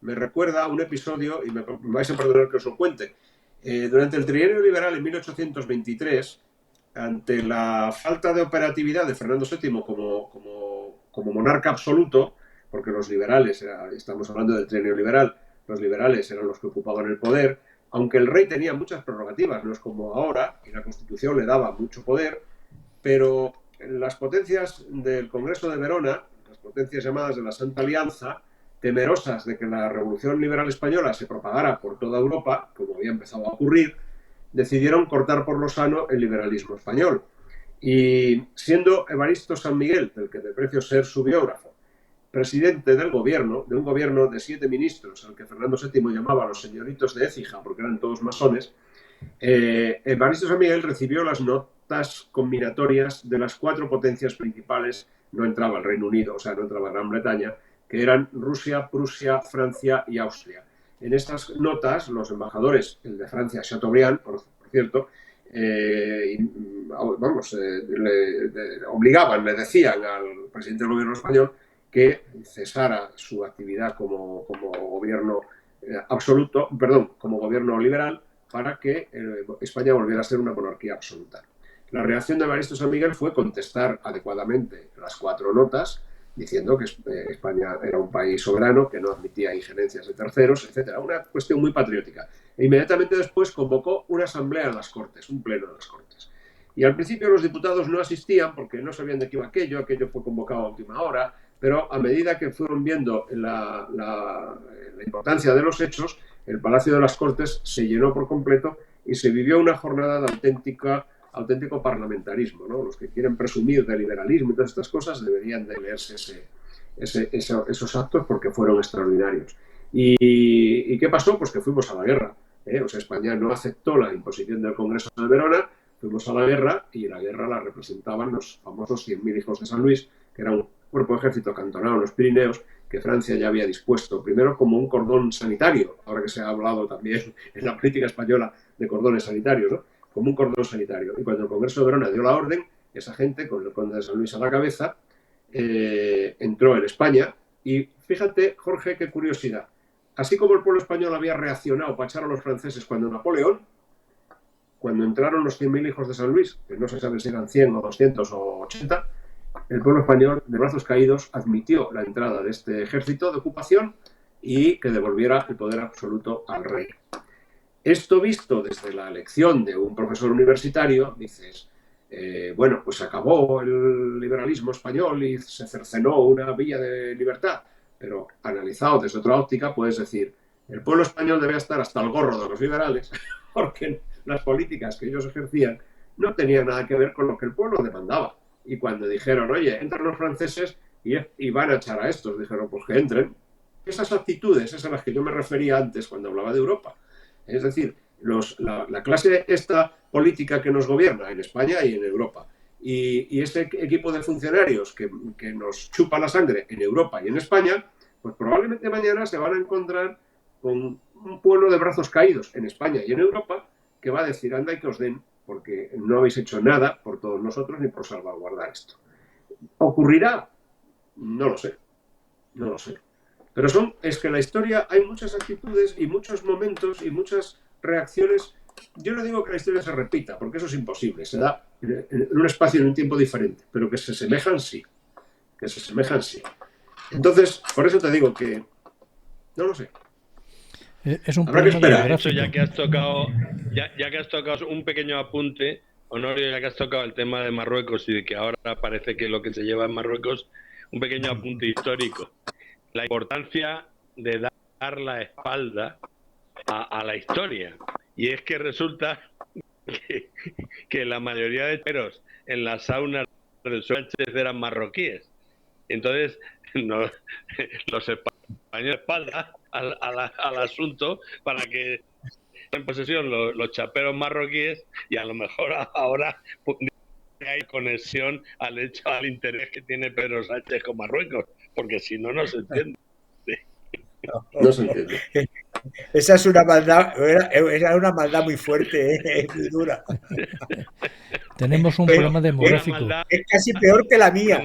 me recuerda a un episodio, y me vais a perdonar que os lo cuente. Durante el trienio liberal en 1823, ante la falta de operatividad de Fernando VII como monarca absoluto, porque los liberales, estamos hablando del trienio liberal, los liberales eran los que ocupaban el poder, aunque el rey tenía muchas prerrogativas, no es como ahora, y la Constitución le daba mucho poder, pero las potencias del Congreso de Verona, las potencias llamadas de la Santa Alianza, temerosas de que la Revolución Liberal Española se propagara por toda Europa, como había empezado a ocurrir, decidieron cortar por lo sano el liberalismo español. Y siendo Evaristo San Miguel, del que precio ser su biógrafo, presidente del gobierno, de un gobierno de 7 ministros, al que Fernando VII llamaba los señoritos de Écija, porque eran todos masones, Evaristo San Miguel recibió las notas combinatorias de las 4 potencias principales. No entraba el Reino Unido, o sea, no entraba Gran Bretaña, que eran Rusia, Prusia, Francia y Austria. En estas notas, los embajadores, el de Francia, Chateaubriand, por cierto, obligaban, le decían al presidente del gobierno español que cesara su actividad como gobierno absoluto, perdón, como gobierno liberal, para que España volviera a ser una monarquía absoluta. La reacción de Evaristo San Miguel fue contestar adecuadamente las 4 notas, diciendo que España era un país soberano, que no admitía injerencias de terceros, etc. Una cuestión muy patriótica. E inmediatamente después convocó una asamblea en las Cortes, un pleno en las Cortes. Y al principio los diputados no asistían porque no sabían de qué iba aquello fue convocado a última hora, pero a medida que fueron viendo la importancia de los hechos, el Palacio de las Cortes se llenó por completo y se vivió una jornada de auténtico parlamentarismo, ¿no? Los que quieren presumir de liberalismo y todas estas cosas deberían de leerse esos actos porque fueron extraordinarios. ¿Y qué pasó? Pues que fuimos a la guerra. O sea, España no aceptó la imposición del Congreso de Verona, fuimos a la guerra y la guerra la representaban los famosos 100.000 hijos de San Luis, que era un cuerpo de ejército acantonado en los Pirineos, que Francia ya había dispuesto, primero como un cordón sanitario, ahora que se ha hablado también en la política española de cordones sanitarios, ¿no? Como un cordón sanitario. Y cuando el Congreso de Verona dio la orden, esa gente, con el conde de San Luis a la cabeza, entró en España. Y fíjate, Jorge, qué curiosidad. Así como el pueblo español había reaccionado para echar a los franceses cuando Napoleón, cuando entraron los 100.000 hijos de San Luis, que no se sabe si eran 100 o 200 o 80, el pueblo español, de brazos caídos, admitió la entrada de este ejército de ocupación y que devolviera el poder absoluto al rey. Esto visto desde la elección de un profesor universitario, dices, bueno, pues acabó el liberalismo español y se cercenó una vía de libertad. Pero analizado desde otra óptica, puedes decir, el pueblo español debe estar hasta el gorro de los liberales, porque las políticas que ellos ejercían no tenían nada que ver con lo que el pueblo demandaba. Y cuando dijeron, oye, entran los franceses y van a echar a estos, dijeron, pues que entren. Esas actitudes es a las que yo me refería antes cuando hablaba de Europa. Es decir, la clase esta política que nos gobierna en España y en Europa, y ese equipo de funcionarios que nos chupa la sangre en Europa y en España, pues probablemente mañana se van a encontrar con un pueblo de brazos caídos en España y en Europa que va a decir, anda y que os den, porque no habéis hecho nada por todos nosotros ni por salvaguardar esto. ¿Ocurrirá? No lo sé. No lo sé. Pero es que en la historia hay muchas actitudes y muchos momentos y muchas reacciones. Yo no digo que la historia se repita, porque eso es imposible. Se da en un espacio y en un tiempo diferente, pero que se semejan sí. Que se semejan sí. Entonces, por eso te digo que no lo sé. Es un problema de hecho, ya que has tocado un pequeño apunte, Honorio, ya que has tocado el tema de Marruecos y de que ahora parece que lo que se lleva en Marruecos, un pequeño apunte histórico. La importancia de dar la espalda a la historia. Y es que resulta que la mayoría de teros en las saunas del Sánchez eran marroquíes. Entonces, los españoles espalda al asunto para que en posesión los chaperos marroquíes, y a lo mejor ahora hay conexión al interés que tiene Pedro Sánchez con Marruecos, porque si no, no se entiende. No se entiende. Esa es una maldad, era una maldad muy fuerte, muy dura. Tenemos un problema demográfico. Es casi peor que la mía.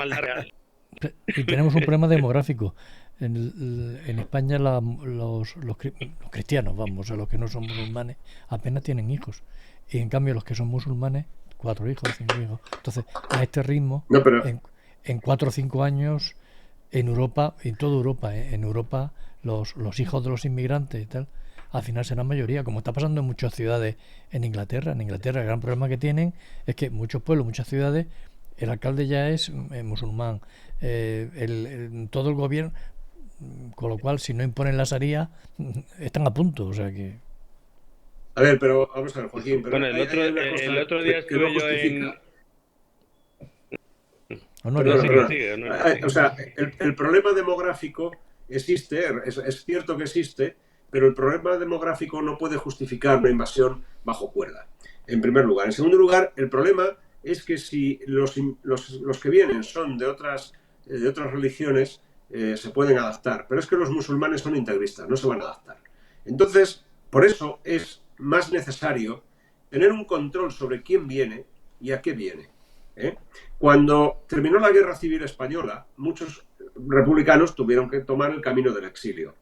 Y tenemos un problema demográfico. En España los cristianos, vamos, a los que no son musulmanes, apenas tienen hijos. Y en cambio los que son musulmanes, 4 hijos, 5 hijos. Entonces, a este ritmo, No, pero en 4 o 5 años, en Europa, en toda Europa, en Europa, los hijos de los inmigrantes y tal, al final serán mayoría, como está pasando en muchas ciudades en Inglaterra. En Inglaterra el gran problema que tienen es que muchos pueblos, muchas ciudades, el alcalde ya es musulmán, todo el gobierno, con lo cual si no imponen la Sharia están a punto, o sea que... A ver, pero vamos a ver, Joaquín, pero bueno, el otro día estuve yo en... O sea, el problema demográfico existe, es cierto que existe, pero el problema demográfico no puede justificar una invasión bajo cuerda, en primer lugar. En segundo lugar, el problema es que si los que vienen son de otras religiones, se pueden adaptar, pero es que los musulmanes son integristas, no se van a adaptar. Entonces, por eso es más necesario tener un control sobre quién viene y a qué viene. Cuando terminó la Guerra Civil Española, muchos republicanos tuvieron que tomar el camino del exilio.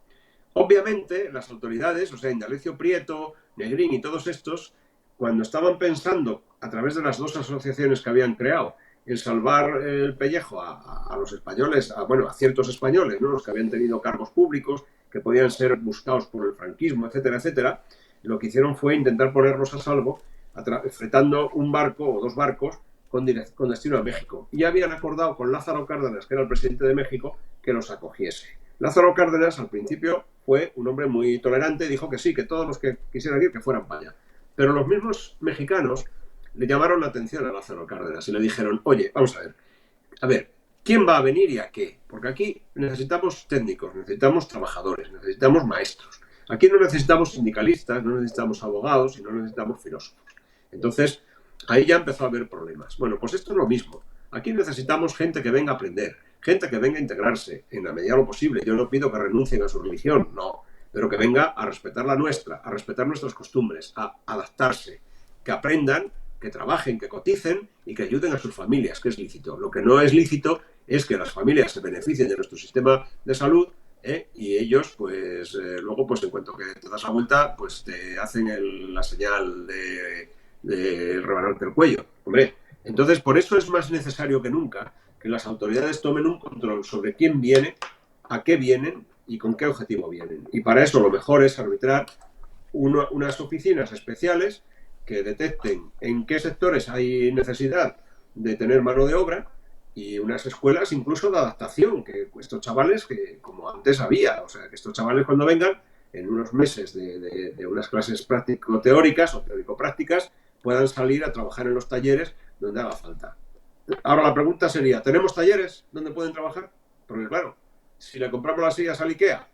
Obviamente, las autoridades, o sea, Indalecio Prieto, Negrín y todos estos, cuando estaban pensando, a través de las 2 asociaciones que habían creado, en salvar el pellejo a los españoles, a ciertos españoles, ¿no?, los que habían tenido cargos públicos, que podían ser buscados por el franquismo, etcétera, etcétera, lo que hicieron fue intentar ponerlos a salvo, fletando un barco o 2 barcos con destino a México. Y habían acordado con Lázaro Cárdenas, que era el presidente de México, que los acogiese. Lázaro Cárdenas, al principio, fue un hombre muy tolerante y dijo que sí, que todos los que quisieran ir, que fueran para allá. Pero los mismos mexicanos le llamaron la atención a Lázaro Cárdenas y le dijeron, oye, vamos a ver, ¿quién va a venir y a qué? Porque aquí necesitamos técnicos, necesitamos trabajadores, necesitamos maestros. Aquí no necesitamos sindicalistas, no necesitamos abogados y no necesitamos filósofos. Entonces, ahí ya empezó a haber problemas. Bueno, pues esto es lo mismo. Aquí necesitamos gente que venga a aprender, gente que venga a integrarse en la medida de lo posible. Yo no pido que renuncien a su religión, no, pero que venga a respetar la nuestra, a respetar nuestras costumbres, a adaptarse, que aprendan, que trabajen, que coticen y que ayuden a sus familias, que es lícito. Lo que no es lícito es que las familias se beneficien de nuestro sistema de salud, y ellos, pues, luego, pues, en cuanto que te das la vuelta, pues te hacen la señal de rebanarte el cuello. Hombre, entonces, por eso es más necesario que nunca que las autoridades tomen un control sobre quién viene, a qué vienen y con qué objetivo vienen. Y para eso lo mejor es arbitrar unas oficinas especiales que detecten en qué sectores hay necesidad de tener mano de obra y unas escuelas incluso de adaptación, que estos chavales, que como antes había, o sea, que estos chavales cuando vengan, en unos meses de unas clases práctico-teóricas o teórico-prácticas, puedan salir a trabajar en los talleres donde haga falta. Ahora la pregunta sería, ¿tenemos talleres donde pueden trabajar? Porque claro, si le compramos las sillas al IKEA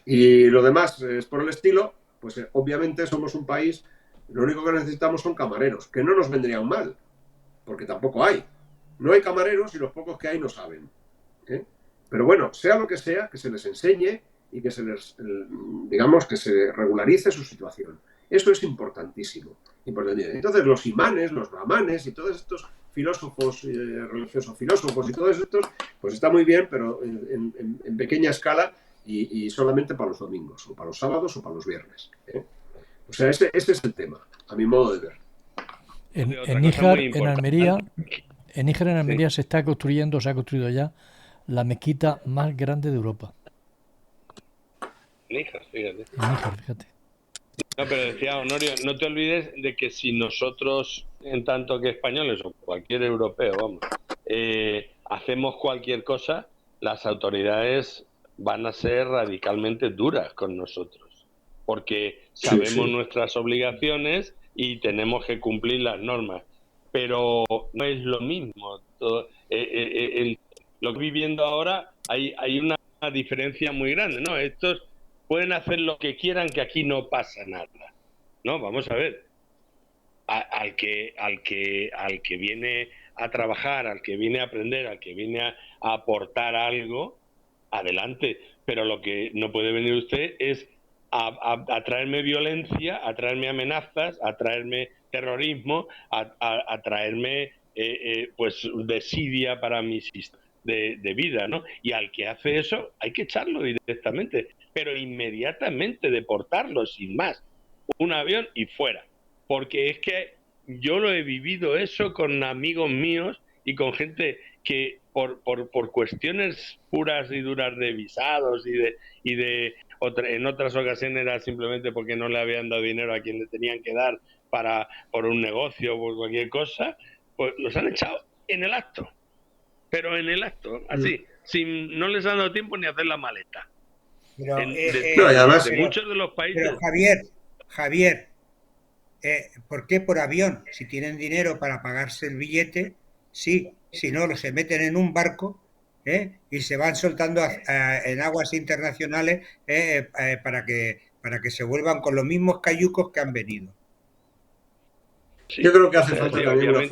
y lo demás es por el estilo, pues obviamente somos un país, lo único que necesitamos son camareros, que no nos vendrían mal, porque tampoco hay. No hay camareros y los pocos que hay no saben. Pero bueno, sea lo que sea, que se les enseñe y que se les, digamos, que se regularice su situación. Eso es importantísimo. Entonces los imanes, los brahmanes y todos estos filósofos, religiosos filósofos y todos estos, pues está muy bien, pero en pequeña escala y solamente para los domingos, o para los sábados o para los viernes. O sea, ese es el tema, a mi modo de ver. En Níjar, en Almería, sí, se ha construido ya la mezquita más grande de Europa. Níjar, fíjate. Níjar, fíjate. No, pero decía Honorio, no te olvides de que si nosotros, en tanto que españoles o cualquier europeo, vamos, hacemos cualquier cosa, las autoridades van a ser radicalmente duras con nosotros, porque sabemos nuestras obligaciones y tenemos que cumplir las normas, pero no es lo mismo. Lo que estoy viviendo ahora hay una diferencia muy grande, ¿no? Estos pueden hacer lo que quieran, que aquí no pasa nada. No, vamos a ver. Al que viene a trabajar, al que viene a aprender, al que viene a aportar algo, adelante. Pero lo que no puede venir usted es a traerme violencia, a traerme amenazas, a traerme terrorismo, a traerme pues desidia para mi sistema de vida, ¿no? Y al que hace eso hay que echarlo directamente, pero inmediatamente deportarlo sin más, un avión y fuera, porque es que yo lo he vivido eso con amigos míos y con gente que por cuestiones puras y duras de visados en otras ocasiones era simplemente porque no le habían dado dinero a quien le tenían que dar por un negocio o por cualquier cosa, pues los han echado en el acto, pero en el acto, así, no les han dado tiempo ni a hacer la maleta. Pero, No, y además, de muchos de los países. pero Javier, ¿por qué por avión? Si tienen dinero para pagarse el billete, sí, si no, se meten en un barco y se van soltando en aguas internacionales para que se vuelvan con los mismos cayucos que han venido. Sí, yo creo que hace falta sí, también obviamente.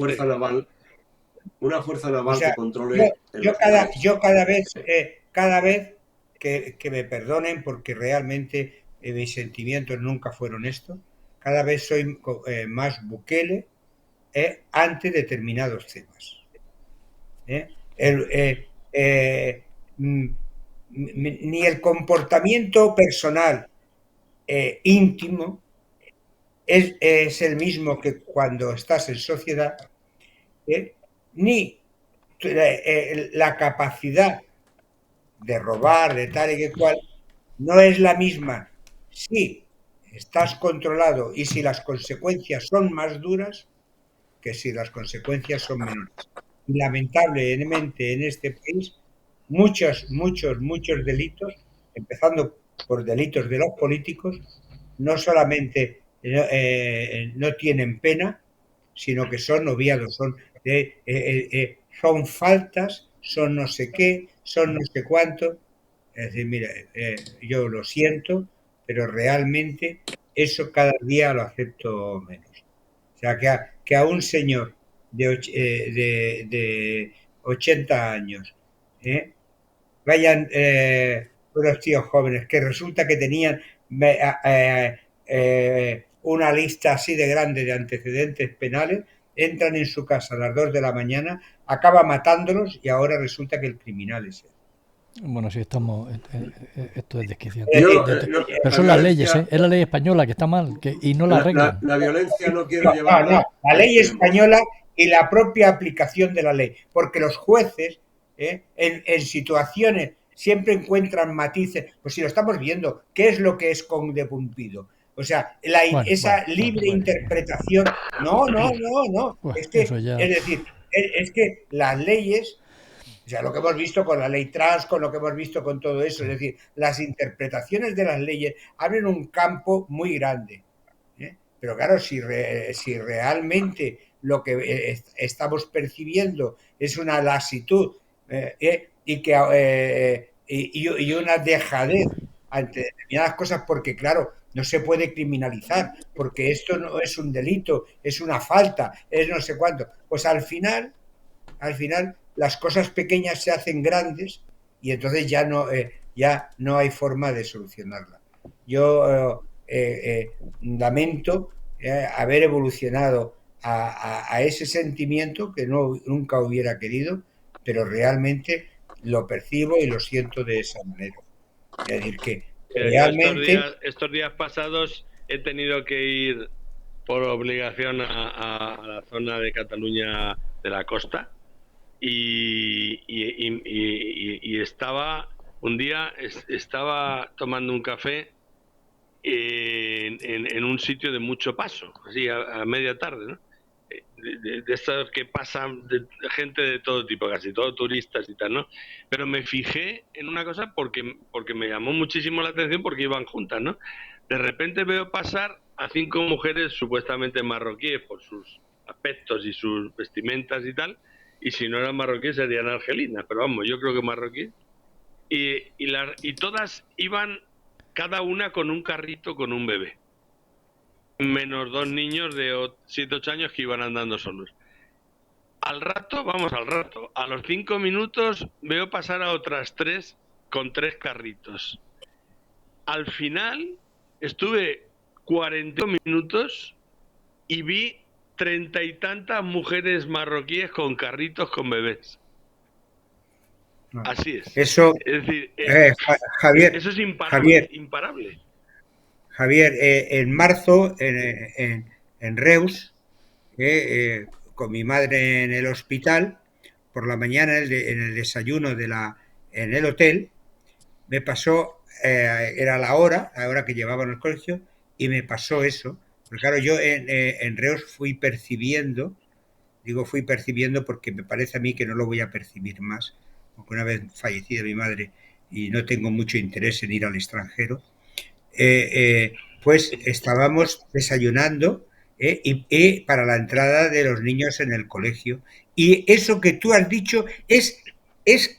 una fuerza naval O sea, que controle yo cada vez que me perdonen, porque realmente mis sentimientos nunca fueron estos, cada vez soy más Bukele ante determinados temas. Ni el comportamiento personal íntimo es el mismo que cuando estás en sociedad, ni la capacidad de robar, de tal y que cual, no es la misma si estás controlado y si las consecuencias son más duras que si las consecuencias son menores. Y lamentablemente en este país muchos delitos, empezando por delitos de los políticos, no solamente no tienen pena, sino que son obviados, son faltas, son no sé qué, son no sé cuánto. Es decir, mira, yo lo siento, pero realmente eso cada día lo acepto menos. O sea, que a un señor de 80 años vayan unos tíos jóvenes que resulta que tenían una lista así de grande de antecedentes penales, entran en su casa a las 2 de la mañana, acaba matándolos y ahora resulta que el criminal es él. Bueno, sí, esto es desquiciante. Pero son las leyes, ¿eh? Es la ley española que está mal y no la arreglan. La violencia no quiero llevarla. No, la ley española y la propia aplicación de la ley, porque los jueces en situaciones siempre encuentran matices. Pues si lo estamos viendo, ¿qué es lo que es condepumpido? O sea, esa libre interpretación. No. Pues Es que, eso ya. es decir, es que las leyes, o sea, lo que hemos visto con la ley trans, con lo que hemos visto con todo eso, es decir, las interpretaciones de las leyes abren un campo muy grande. Pero claro, si realmente lo que estamos percibiendo es una lasitud y una dejadez ante determinadas cosas, porque claro, no se puede criminalizar, porque esto no es un delito, es una falta, es no sé cuánto. Pues al final las cosas pequeñas se hacen grandes y entonces ya no hay forma de solucionarla. Yo lamento haber evolucionado a ese sentimiento que nunca hubiera querido, pero realmente lo percibo y lo siento de esa manera. Es decir, que realmente... Estos días pasados he tenido que ir por obligación a la zona de Cataluña de la costa y estaba tomando un café en un sitio de mucho paso, así a media tarde, ¿no? De estos que pasan de gente de todo tipo, casi todos turistas y tal, ¿no? Pero me fijé en una cosa porque me llamó muchísimo la atención porque iban juntas, ¿no? De repente veo pasar a 5 mujeres supuestamente marroquíes por sus aspectos y sus vestimentas y tal, y si no eran marroquíes serían argelinas, pero vamos, yo creo que marroquíes, y todas iban cada una con un carrito con un bebé, menos 2 niños de 7-8 años que iban andando solos. Al rato, a los 5 minutos veo pasar a otras 3 con 3 carritos. Al final estuve 40 minutos y vi 30 y tantas mujeres marroquíes con carritos con bebés. Así es. Eso, Es decir, Javier, eso es imparable, Javier, imparable. Javier, en marzo en Reus, con mi madre en el hospital, por la mañana en el desayuno en el hotel, me pasó, era la hora que llevaban al colegio, y me pasó eso. Porque claro, yo en Reus fui percibiendo porque me parece a mí que no lo voy a percibir más, porque una vez fallecida mi madre y no tengo mucho interés en ir al extranjero, pues estábamos desayunando y para la entrada de los niños en el colegio. Y eso que tú has dicho es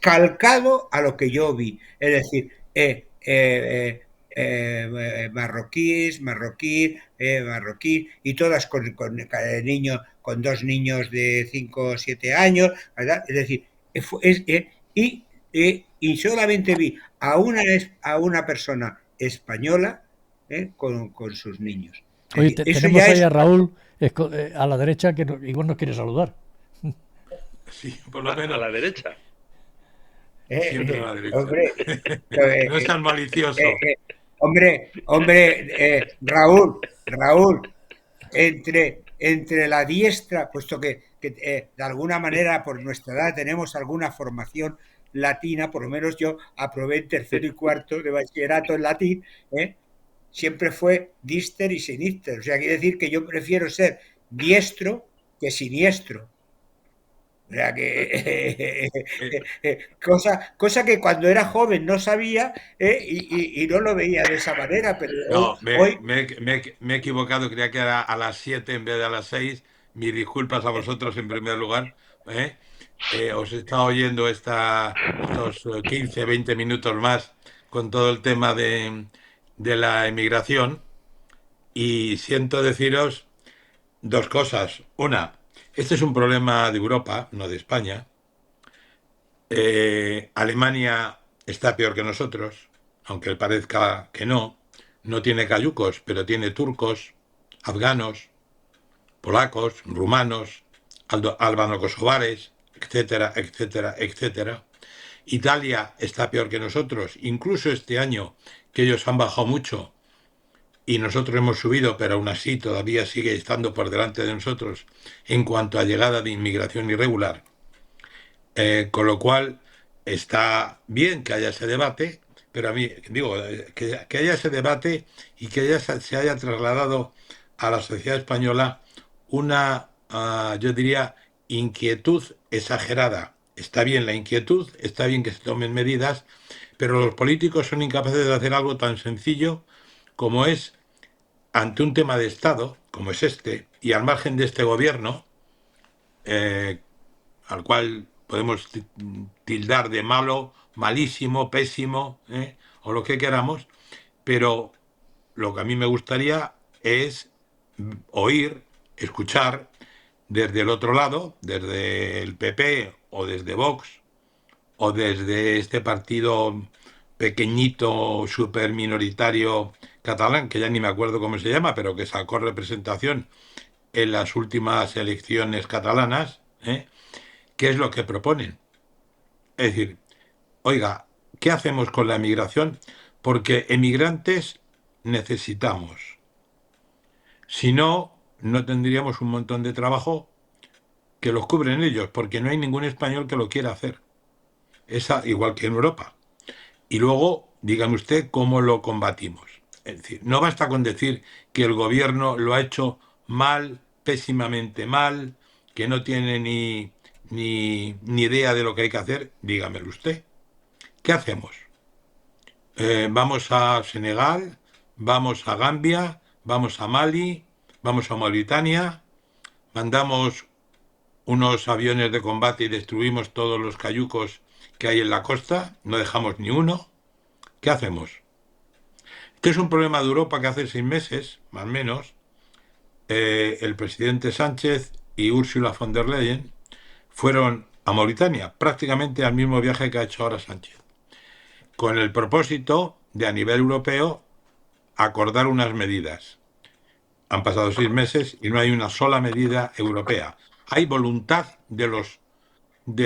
calcado a lo que yo vi. Es decir, marroquí, y todas con niños, con dos niños de 5 o 7 años, ¿verdad? Es decir, y solamente vi a una persona española con sus niños. Es Oye, decir, eso tenemos ya ahí es... a Raúl a la derecha que igual nos quiere saludar. Sí, por lo A menos. la derecha. Siempre a la derecha. Hombre, No es tan malicioso. Raúl, entre la diestra, puesto que de alguna manera por nuestra edad tenemos alguna formación latina, por lo menos yo aprobé en tercero y cuarto de bachillerato en latín, siempre fue díster y sinister. O sea, quiere decir que yo prefiero ser diestro que siniestro. O sea que cosa que cuando era joven no sabía, y no lo veía de esa manera, pero No, hoy me he equivocado, creía que era a las 7 en vez de a las 6. Mis disculpas a vosotros en primer lugar. ¿Eh? Os he estado oyendo estos 15, 20 minutos más con todo el tema de la emigración y siento deciros dos cosas. Una, este es un problema de Europa, no de España. Alemania está peor que nosotros, aunque parezca que no. No tiene cayucos, pero tiene turcos, afganos, polacos, rumanos, albano-kosovares, etcétera, etcétera, etcétera. Italia está peor que nosotros, incluso este año que ellos han bajado mucho y nosotros hemos subido, pero aún así todavía sigue estando por delante de nosotros en cuanto a llegada de inmigración irregular. Con lo cual está bien que haya ese debate, pero a mí digo que haya ese debate y que se haya trasladado a la sociedad española una, yo diría, inquietud exagerada. Está bien la inquietud, está bien que se tomen medidas, pero los políticos son incapaces de hacer algo tan sencillo como es, ante un tema de Estado, como es este, y al margen de este gobierno, eh, al cual podemos tildar de malo, malísimo, pésimo, o lo que queramos, pero lo que a mí me gustaría es oír, escuchar desde el otro lado, desde el PP o desde Vox o desde este partido pequeñito, súper minoritario catalán, que ya ni me acuerdo cómo se llama, pero que sacó representación en las últimas elecciones catalanas, ¿qué es lo que proponen? Es decir, oiga, ¿qué hacemos con la emigración? Porque emigrantes necesitamos. Si no, no tendríamos un montón de trabajo que los cubren ellos, porque no hay ningún español que lo quiera hacer. Igual que en Europa. Y luego, dígame usted cómo lo combatimos. Es decir, no basta con decir que el gobierno lo ha hecho mal, pésimamente mal, que no tiene ni idea de lo que hay que hacer. Dígamelo usted. ¿Qué hacemos? Vamos a Senegal, vamos a Gambia, vamos a Mali, vamos a Mauritania, mandamos unos aviones de combate y destruimos todos los cayucos que hay en la costa, no dejamos ni uno. ¿Qué hacemos? Este es un problema de Europa que hace 6 meses, más o menos, el presidente Sánchez y Ursula von der Leyen fueron a Mauritania, prácticamente al mismo viaje que ha hecho ahora Sánchez, con el propósito de a nivel europeo acordar unas medidas. Han pasado 6 meses y no hay una sola medida europea. Hay voluntad de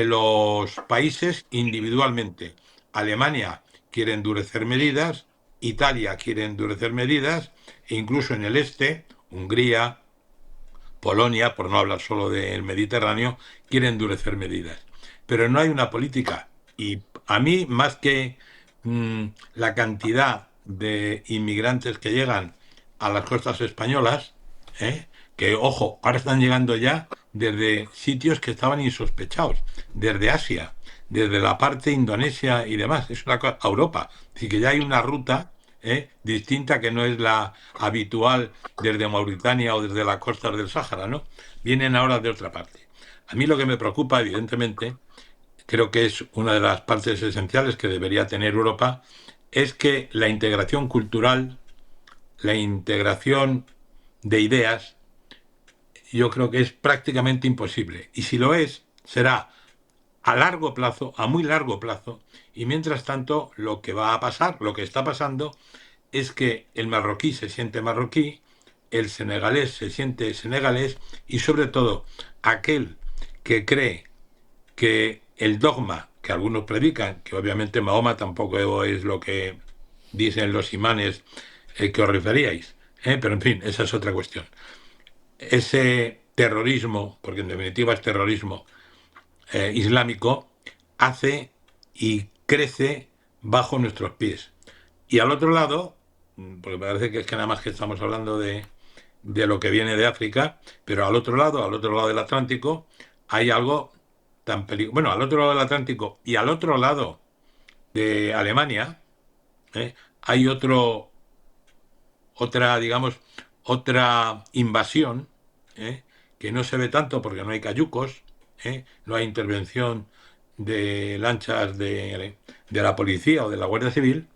los países individualmente. Alemania quiere endurecer medidas, Italia quiere endurecer medidas, e incluso en el este, Hungría, Polonia, por no hablar solo del Mediterráneo, quiere endurecer medidas. Pero no hay una política. Y a mí, más que la cantidad de inmigrantes que llegan a las costas españolas, ¿eh? Que, ojo, ahora están llegando ya desde sitios que estaban insospechados, desde Asia, desde la parte de Indonesia y demás, es una cosa, a Europa. Así que ya hay una ruta distinta que no es la habitual desde Mauritania o desde las costas del Sáhara, ¿no? Vienen ahora de otra parte. A mí lo que me preocupa, evidentemente, creo que es una de las partes esenciales que debería tener Europa, es que la integración cultural, la integración de ideas, yo creo que es prácticamente imposible. Y si lo es, será a largo plazo, a muy largo plazo, y mientras tanto lo que va a pasar, lo que está pasando, es que el marroquí se siente marroquí, el senegalés se siente senegalés y sobre todo aquel que cree que el dogma que algunos predican, que obviamente Mahoma tampoco es lo que dicen los imanes que os referíais, pero en fin, esa es otra cuestión. Ese terrorismo, porque en definitiva es terrorismo islámico, hace y crece bajo nuestros pies. Y al otro lado, porque parece que es que nada más que estamos hablando de lo que viene de África, pero al otro lado del Atlántico, hay algo tan peligroso. Bueno, al otro lado del Atlántico y al otro lado de Alemania, hay digamos, otra invasión, que no se ve tanto porque no hay cayucos, no hay intervención de lanchas de la policía o de la Guardia Civil,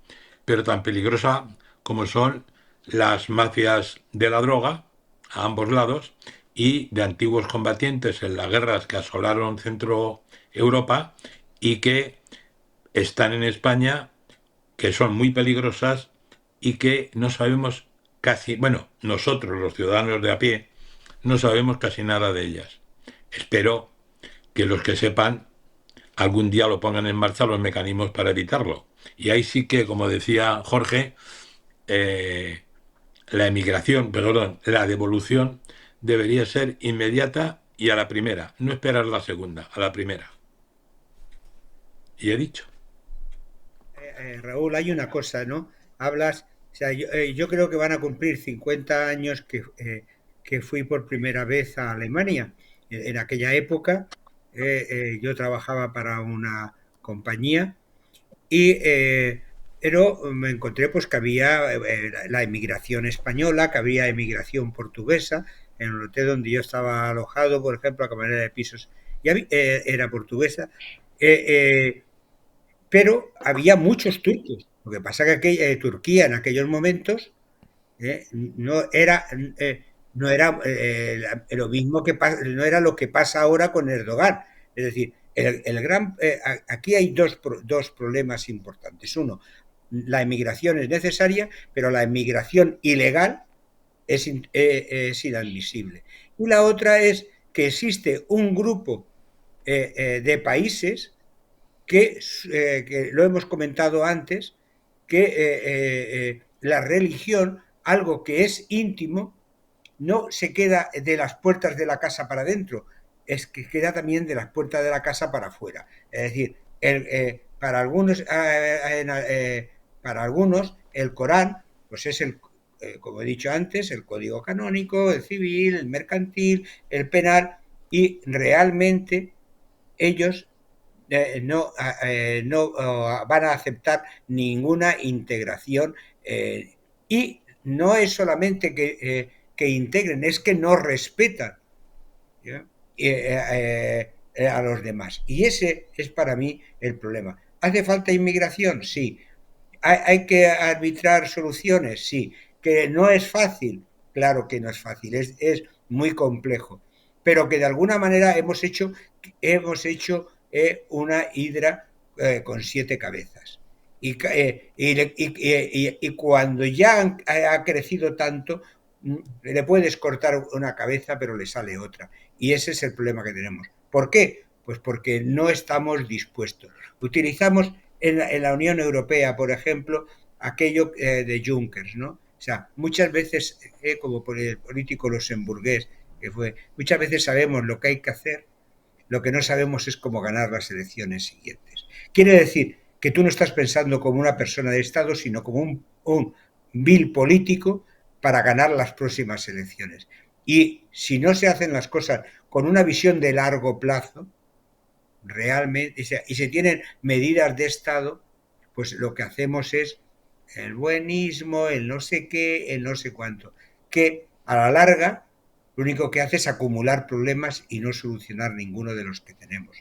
pero tan peligrosa como son las mafias de la droga a ambos lados y de antiguos combatientes en las guerras que asolaron Centro Europa y que están en España, que son muy peligrosas y que no sabemos casi, bueno, nosotros los ciudadanos de a pie, no sabemos casi nada de ellas. Espero que los que sepan algún día lo pongan en marcha los mecanismos para evitarlo. Y ahí sí que, como decía Jorge, la emigración, perdón, la devolución debería ser inmediata y a la primera, no esperar la segunda, a la primera. Y he dicho. Raúl, hay una cosa, ¿no? Hablas, o sea, yo creo que van a cumplir 50 años que fui por primera vez a Alemania. En aquella época yo trabajaba para una compañía pero me encontré pues que había la emigración española, que había emigración portuguesa. En el hotel donde yo estaba alojado, por ejemplo, la camarera de pisos era portuguesa. Eh, eh, pero había muchos turcos. Lo que pasa es que Turquía en aquellos momentos no era lo mismo no era lo que pasa ahora con Erdogan. Es decir, aquí hay dos problemas importantes. Uno, la emigración es necesaria, pero la emigración ilegal es inadmisible. Y la otra es que existe un grupo de países que lo hemos comentado antes, que la religión, algo que es íntimo, no se queda de las puertas de la casa para adentro, es que queda también de las puertas de la casa para afuera. Es decir, para algunos el Corán pues es como he dicho antes, el código canónico, el civil, el mercantil, el penal, y realmente ellos no van a aceptar ninguna integración y no es solamente que integren, es que no respetan a los demás. Y ese es para mí el problema. ¿Hace falta inmigración? Sí. ¿Hay que arbitrar soluciones? Sí. ¿Que no es fácil? Claro que no es fácil, es muy complejo. Pero que de alguna manera hemos hecho una hidra con 7 cabezas. Y cuando ya ha crecido tanto, le puedes cortar una cabeza, pero le sale otra. Y ese es el problema que tenemos. ¿Por qué? Pues porque no estamos dispuestos. Utilizamos en la Unión Europea, por ejemplo, aquello de Juncker, ¿no? O sea, muchas veces, como por el político luxemburgués, que fue, muchas veces sabemos lo que hay que hacer, lo que no sabemos es cómo ganar las elecciones siguientes. Quiere decir que tú no estás pensando como una persona de Estado, sino como un vil político para ganar las próximas elecciones. Y si no se hacen las cosas con una visión de largo plazo, realmente, y se tienen medidas de Estado, pues lo que hacemos es el buenismo, el no sé qué, el no sé cuánto, que a la larga lo único que hace es acumular problemas y no solucionar ninguno de los que tenemos.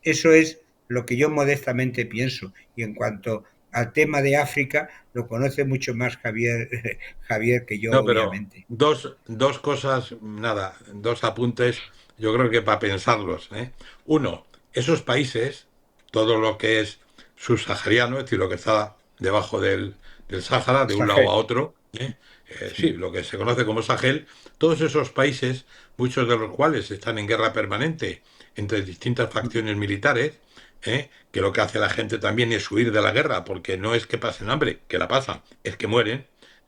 Eso es lo que yo modestamente pienso. Y en cuanto al tema de África, lo conoce mucho más Javier que yo, No, pero obviamente. dos cosas, nada, dos apuntes, yo creo que para pensarlos, ¿eh? Uno, esos países, todo lo que es subsahariano, es decir, lo que está debajo del Sáhara, de un lado Sahel. a otro, ¿eh? Sí, Sí. lo que se conoce como Sahel, todos esos países, muchos de los cuales están en guerra permanente entre distintas facciones militares, que lo que hace la gente también es huir de la guerra, porque no es que pasen hambre, que la pasan, es que mueren.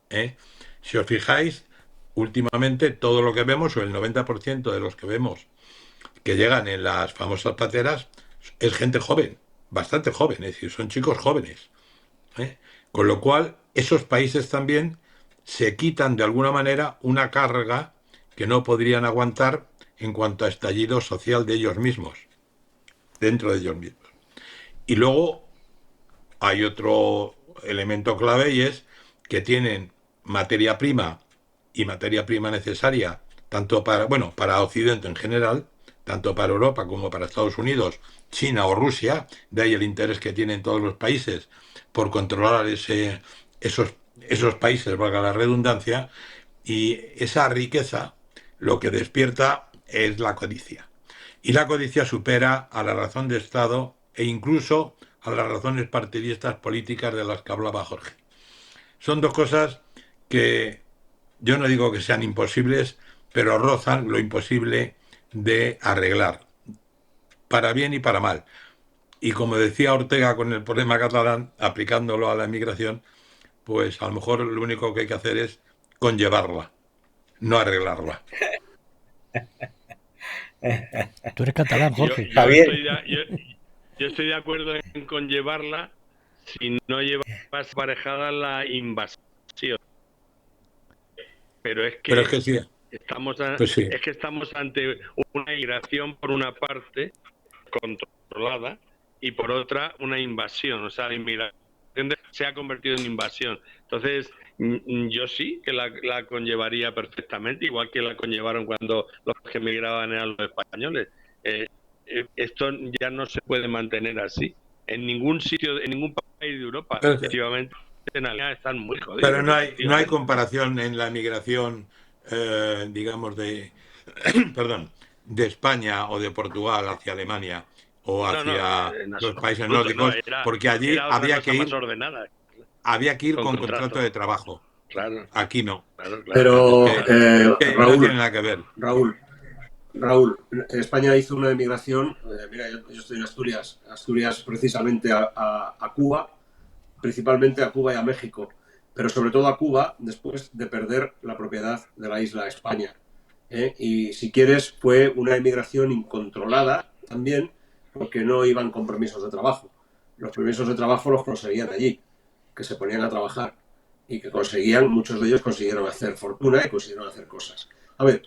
¿Eh? Si os fijáis, últimamente todo lo que vemos, o el 90% de los que vemos que llegan en las famosas pateras, es gente joven, bastante joven, es decir, son chicos jóvenes. ¿Eh? Con lo cual, esos países también se quitan de alguna manera una carga que no podrían aguantar en cuanto a estallido social de ellos mismos, dentro de ellos mismos. Y luego hay otro elemento clave y es que tienen materia prima y materia prima necesaria, tanto para, bueno, para Occidente en general, tanto para Europa como para Estados Unidos, China o Rusia, de ahí el interés que tienen todos los países por controlar esos países, valga la redundancia, y esa riqueza lo que despierta es la codicia. Y la codicia supera a la razón de Estado e incluso a las razones partidistas políticas de las que hablaba Jorge. Son dos cosas que yo no digo que sean imposibles, pero rozan lo imposible de arreglar, para bien y para mal. Y como decía Ortega con el problema catalán, aplicándolo a la inmigración, pues a lo mejor lo único que hay que hacer es conllevarla, no arreglarla. Tú eres catalán, Jorge. Javier, Yo estoy de acuerdo en conllevarla si no lleva aparejada la invasión. Pero es Pero es que que sí, pues sí. es que estamos ante una migración por una parte controlada y por otra una invasión. O sea, la inmigración se ha convertido en invasión. Entonces, yo sí que la conllevaría perfectamente, igual que la conllevaron cuando los que emigraban eran los españoles. Esto ya no se puede mantener así. En ningún sitio, en ningún país de Europa, Pero, efectivamente, en Alemania están muy jodidos. pero no hay comparación en la migración, digamos, perdón, de España o de Portugal hacia Alemania o hacia los países nórdicos, porque allí había que ir, había que ir con contrato de trabajo. Claro. Aquí no. Claro. Pero, no tiene nada que ver. Raúl, España hizo una emigración, mira, yo estoy en Asturias precisamente a Cuba, principalmente a Cuba y a México, pero sobre todo a Cuba después de perder la propiedad de la isla España. Y si quieres, fue una emigración incontrolada también, porque no iban con permisos de trabajo. Los permisos de trabajo los conseguían allí, que se ponían a trabajar y que muchos de ellos consiguieron hacer fortuna y consiguieron hacer cosas. A ver,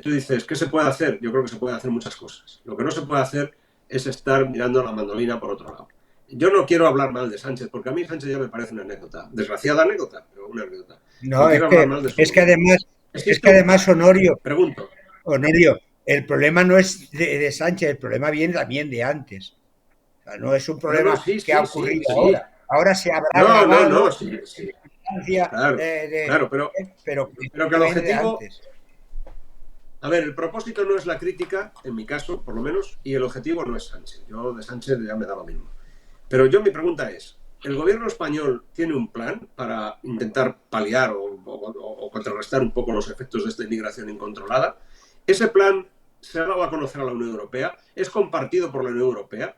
tú dices, ¿qué se puede hacer? Yo creo que se pueden hacer muchas cosas. Lo que no se puede hacer es estar mirando la mandolina por otro lado. Yo no quiero hablar mal de Sánchez, porque a mí Sánchez ya me parece una anécdota. Desgraciada anécdota, pero una anécdota. no, es que además, Honorio, el problema no es de Sánchez, el problema viene también de antes. O sea, no es un problema que ha ocurrido ahora. Ahora se habrá grabado Claro, pero que el objetivo... A ver, el propósito no es la crítica, en mi caso, por lo menos, y el objetivo no es Sánchez. Yo de Sánchez ya me da lo mismo. Pero mi pregunta es, el gobierno español tiene un plan para intentar paliar o contrarrestar un poco los efectos de esta inmigración incontrolada. Ese plan se ha dado a conocer a la Unión Europea, es compartido por la Unión Europea.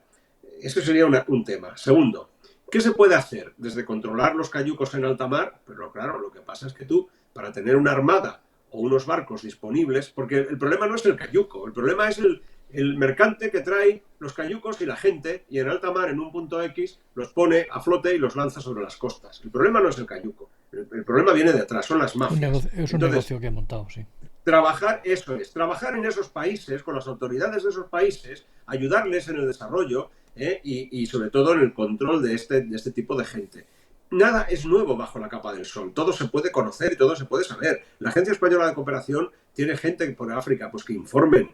Eso sería un tema. Segundo, ¿qué se puede hacer? Desde controlar los cayucos en alta mar, pero claro, lo que pasa es que tú, para tener una armada o unos barcos disponibles, porque el problema no es el cayuco, el problema es el mercante que trae los cayucos y la gente, y en alta mar, en un punto X, los pone a flote y los lanza sobre las costas. El problema no es el cayuco, el problema viene de atrás, son las mafias. Es un negocio que he montado, sí. Trabajar, eso es, trabajar en esos países, con las autoridades de esos países, ayudarles en el desarrollo y sobre todo en el control de este tipo de gente. Nada es nuevo bajo la capa del sol, todo se puede conocer y todo se puede saber. La Agencia Española de Cooperación tiene gente por África, pues que informen.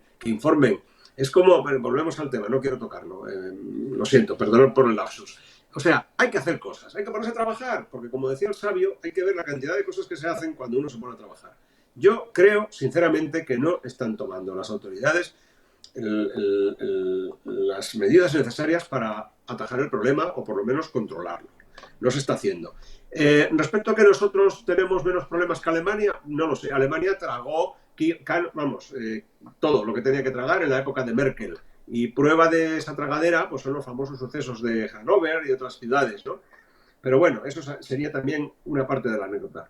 Es como, volvemos al tema, no quiero tocarlo, lo siento, perdón por el lapsus. O sea, hay que hacer cosas, hay que ponerse a trabajar, porque como decía el sabio, hay que ver la cantidad de cosas que se hacen cuando uno se pone a trabajar. Yo creo, sinceramente, que no están tomando las autoridades las medidas necesarias para atajar el problema o por lo menos controlarlo. No se está haciendo. Respecto a que nosotros tenemos menos problemas que Alemania, no lo sé. Alemania tragó, todo lo que tenía que tragar en la época de Merkel. Y prueba de esa tragadera pues son los famosos sucesos de Hannover y otras ciudades, ¿no? Pero bueno, eso sería también una parte de la anécdota.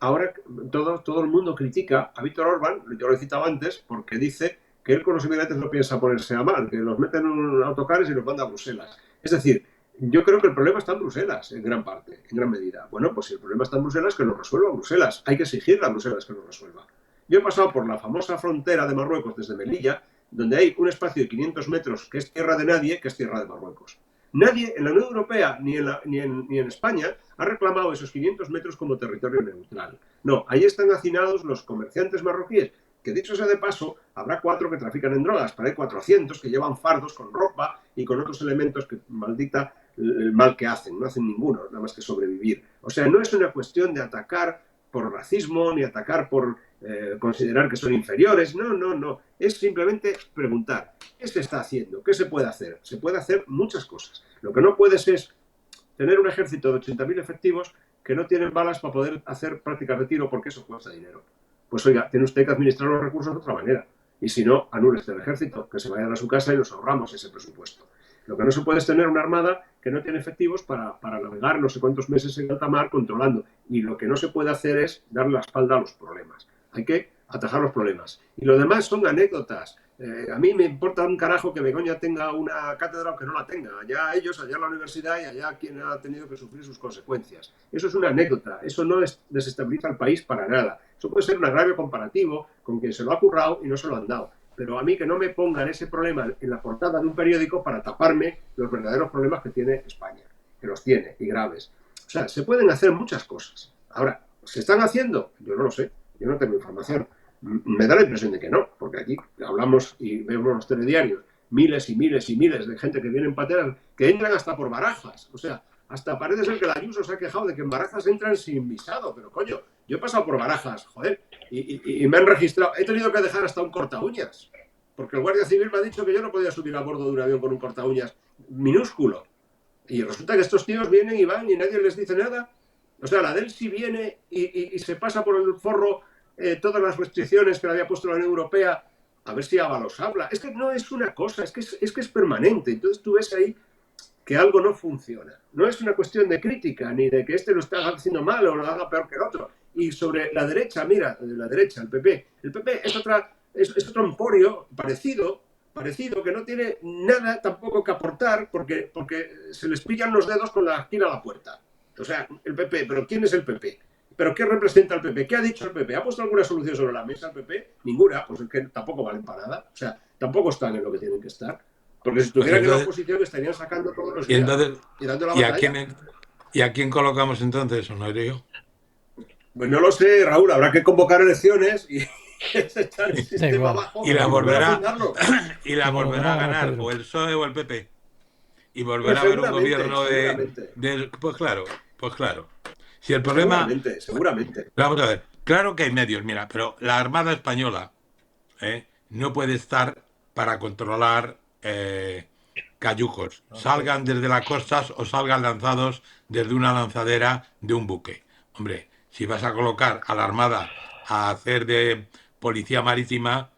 Ahora todo el mundo critica a Víctor Orbán, yo lo he citado antes, porque dice que él con los inmigrantes no piensa ponerse a mal, que los mete en un autocares y los manda a Bruselas. Es decir, yo creo que el problema está en Bruselas, en gran parte, en gran medida. Bueno, pues si el problema está en Bruselas, que lo resuelva Bruselas. Hay que exigirle a Bruselas que lo resuelva. Yo he pasado por la famosa frontera de Marruecos desde Melilla, donde hay un espacio de 500 metros que es tierra de nadie, que es tierra de Marruecos. Nadie en la Unión Europea ni en España ha reclamado esos 500 metros como territorio neutral. No, ahí están hacinados los comerciantes marroquíes, que dicho sea de paso, habrá 4 que trafican en drogas, pero hay 400 que llevan fardos con ropa y con otros elementos que maldita el mal que hacen, no hacen ninguno, nada más que sobrevivir. O sea, no es una cuestión de atacar por racismo, ni atacar por considerar que son inferiores, no, es simplemente preguntar, ¿qué se está haciendo? ¿Qué se puede hacer? Se puede hacer muchas cosas. Lo que no puedes es tener un ejército de 80.000 efectivos que no tienen balas para poder hacer prácticas de tiro porque eso cuesta dinero. Pues oiga, tiene usted que administrar los recursos de otra manera. Y si no, anule el ejército, que se vayan a su casa y nos ahorramos ese presupuesto. Lo que no se puede es tener una armada que no tiene efectivos para navegar no sé cuántos meses en alta mar controlando. Y lo que no se puede hacer es darle la espalda a los problemas. Hay que atajar los problemas. Y lo demás son anécdotas. A mí me importa un carajo que Begoña tenga una cátedra o que no la tenga. Allá ellos, allá la universidad y allá quien ha tenido que sufrir sus consecuencias. Eso es una anécdota. Eso no desestabiliza al país para nada. Eso puede ser un agravio comparativo con quien se lo ha currado y no se lo han dado. Pero a mí que no me pongan ese problema en la portada de un periódico para taparme los verdaderos problemas que tiene España. Que los tiene, y graves. O sea, se pueden hacer muchas cosas. Ahora, ¿se están haciendo? Yo no lo sé. Yo no tengo información. Me da la impresión de que no, porque aquí hablamos y vemos los telediarios, miles y miles y miles de gente que vienen pateras, que entran hasta por Barajas. O sea, hasta parece ser que la Ayuso se ha quejado de que en Barajas entran sin visado, pero coño, yo he pasado por Barajas, joder, y me han registrado. He tenido que dejar hasta un cortaúñas, porque el Guardia Civil me ha dicho que yo no podía subir a bordo de un avión con un cortaúñas minúsculo. Y resulta que estos tíos vienen y van y nadie les dice nada. O sea, la Delsi viene y se pasa por el forro todas las restricciones que le había puesto la Unión Europea, a ver si Ábalos habla. Es que no es una cosa, es que es permanente. Entonces tú ves ahí que algo no funciona. No es una cuestión de crítica, ni de que este lo está haciendo mal o lo haga peor que el otro. Y sobre la derecha, mira, la derecha, el PP. El PP es otro emporio parecido, que no tiene nada tampoco que aportar porque se les pillan los dedos con la esquina a la puerta. O sea, el PP, ¿pero quién es el PP? ¿Pero qué representa el PP? ¿Qué ha dicho el PP? ¿Ha puesto alguna solución sobre la mesa el PP? Ninguna, pues es que tampoco valen para nada. O sea, tampoco están en lo que tienen que estar. Porque si estuvieran en la oposición estarían sacando todos los días y dando la batalla. ¿Y a quién colocamos entonces, Honorio? Pues no lo sé, Raúl. Habrá que convocar elecciones y echar el sistema abajo. Y la volverá a ganar o el PSOE o el PP. Y volverá a haber un gobierno de... Pues claro. Si el problema... Seguramente. Vamos a ver. Claro que hay medios, mira, pero la Armada Española no puede estar para controlar cayucos, salgan desde las costas o salgan lanzados desde una lanzadera de un buque. Hombre, si vas a colocar a la Armada a hacer de policía marítima,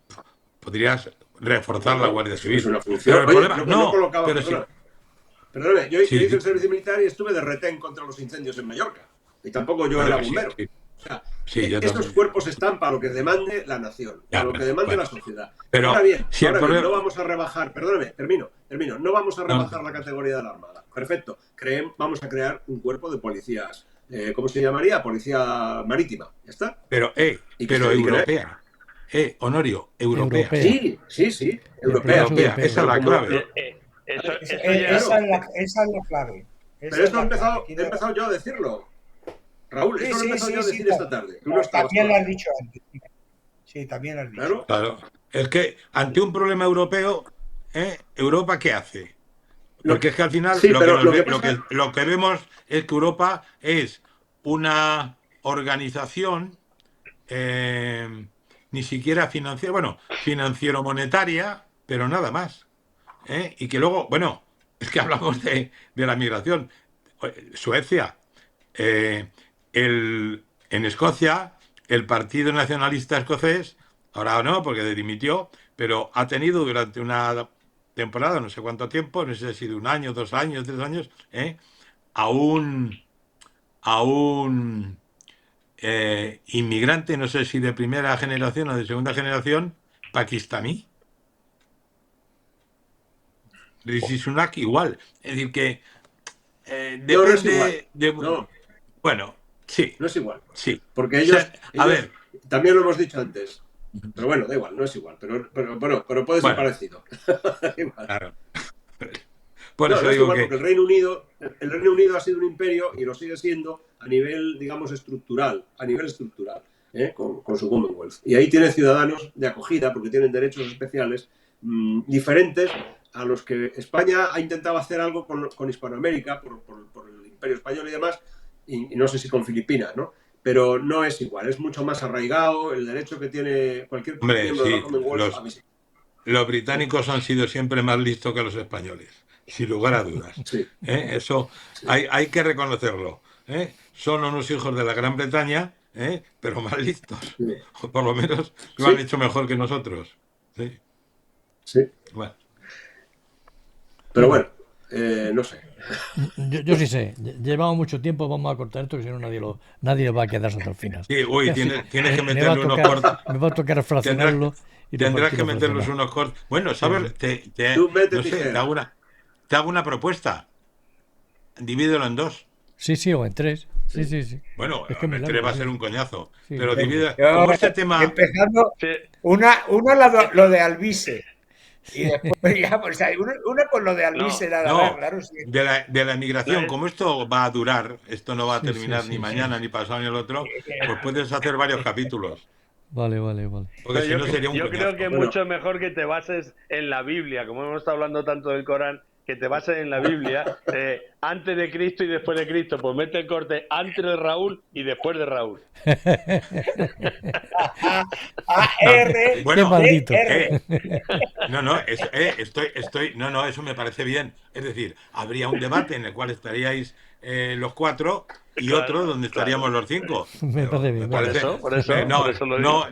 podrías reforzar la Guardia Civil. Es una función. Pero el Oye, problema, no colocaba, pero sí. Perdóname, yo Sí, hice sí. el servicio militar y estuve de retén contra los incendios en Mallorca. Y tampoco yo Bueno, era sí, bombero. sí. O sea, Sí, yo estos también. cuerpos están para lo que demande la nación, Ya, para lo que demande bueno. la sociedad. Pero ahora bien, si el problema- no vamos a rebajar, perdóname, termino, no vamos a No, rebajar no. la categoría de la Armada. Perfecto, vamos a crear un cuerpo de policías, ¿cómo se llamaría? Policía marítima, ¿ya está? Pero, Y que pero se dediquen a- europea. Honorio, europea. Europea. Sí, europea. Europea. Esa es la Como- clave. Eso Esa ya- es la clave. Esa Pero es esto la he clave. empezado yo a decirlo. Raúl, esto lo he empezado yo a decir claro. esta tarde. Tú no estabas También lo has todavía. dicho antes. Sí, también lo has dicho. Claro. Claro. Es que ante un problema europeo, ¿Europa qué hace? Porque es que al final Sí, lo, pero que nos lo ve- que lo pasa- que- lo que vemos es que Europa es una organización ni siquiera financiera, bueno, financiero-monetaria, pero nada más. Y que luego, bueno, es que hablamos de la migración. Suecia, en Escocia, el Partido Nacionalista Escocés, ahora no, porque dimitió, pero ha tenido durante una temporada, no sé cuánto tiempo, no sé si ha sido 1 año, 2 años, 3 años, a un inmigrante, no sé si de primera generación o de segunda generación, pakistaní. Rishi Sunak igual. Es decir, que No, no es depende igual. de... No, Bueno, sí, no es igual. sí. Porque O ellos, sea, a ver, también lo hemos dicho antes. Pero bueno, da igual, no es igual. Pero puede ser Bueno. parecido. Igual. claro. Por No, eso no es digo igual que... porque el Reino Unido ha sido un imperio y lo sigue siendo a nivel, digamos, estructural, con su Commonwealth. Y ahí tiene ciudadanos de acogida porque tienen derechos especiales diferentes a los que España ha intentado hacer algo con Hispanoamérica, por el imperio español y demás, y no sé si con Filipinas, ¿no? Pero no es igual, es mucho más arraigado el derecho que tiene cualquier Hombre, miembro de sí, la Commonwealth a visitar. los británicos han sido siempre más listos que los españoles, sin lugar a dudas. Sí. Eso hay que reconocerlo. Son unos hijos de la Gran Bretaña, pero más listos. Sí. O por lo menos lo Sí. han hecho mejor que nosotros. Sí. Sí. Bueno. Pero bueno, no sé. Yo sí sé. Llevamos mucho tiempo, vamos a cortar esto, que si no nadie va a quedarse hasta el final. Sí, uy, tienes que Me va a meterle unos tocar- cortes. Me va a tocar fraccionarlo. y Tendrás que repartirlo meterlos fraccionado. unos cortes. Bueno, ¿sabes? Tú vete No sé, tijera. te hago una propuesta. Divídelo en 2. Sí, sí, o en 3. Sí, sí, sí. Bueno, Es que me entre largo, va a sí. ser un coñazo. Sí, Pero venga. divide. Yo, Como este tema. Empezando, Sí, uno lo de Alvise. Y después ya, pues, uno con lo de Alvise, No, nada no. más, claro. Sí. De la emigración, No, como esto va a durar, esto no va a Sí, terminar sí, ni sí, mañana, sí. ni pasado, ni el otro, pues puedes hacer varios capítulos. Vale, vale, vale. Porque si no sería un yo creo coñazo. que Bueno. mucho mejor que te bases en la Biblia, como hemos estado hablando tanto del Corán, que te bases en la Biblia, antes de Cristo y después de Cristo. Pues mete el corte antes de Raúl y después de Raúl. A-R. Bueno, Qué maldito. No, no, eso me parece bien. Es decir, habría un debate en el cual estaríais los 4 y Claro, otro donde estaríamos los 5. Me parece bien, Por eso no, por eso lo digo.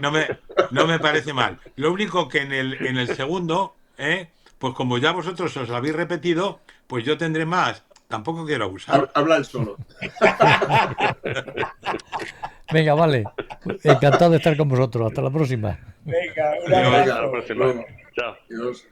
no me parece mal. Lo único que en el segundo, pues como ya vosotros os lo habéis repetido, pues yo tendré más. Tampoco quiero abusar. Habla el solo. Venga, vale. Encantado de estar con vosotros. Hasta la próxima. Venga, un Venga, abrazo. Hasta la próxima. Chao. Dios.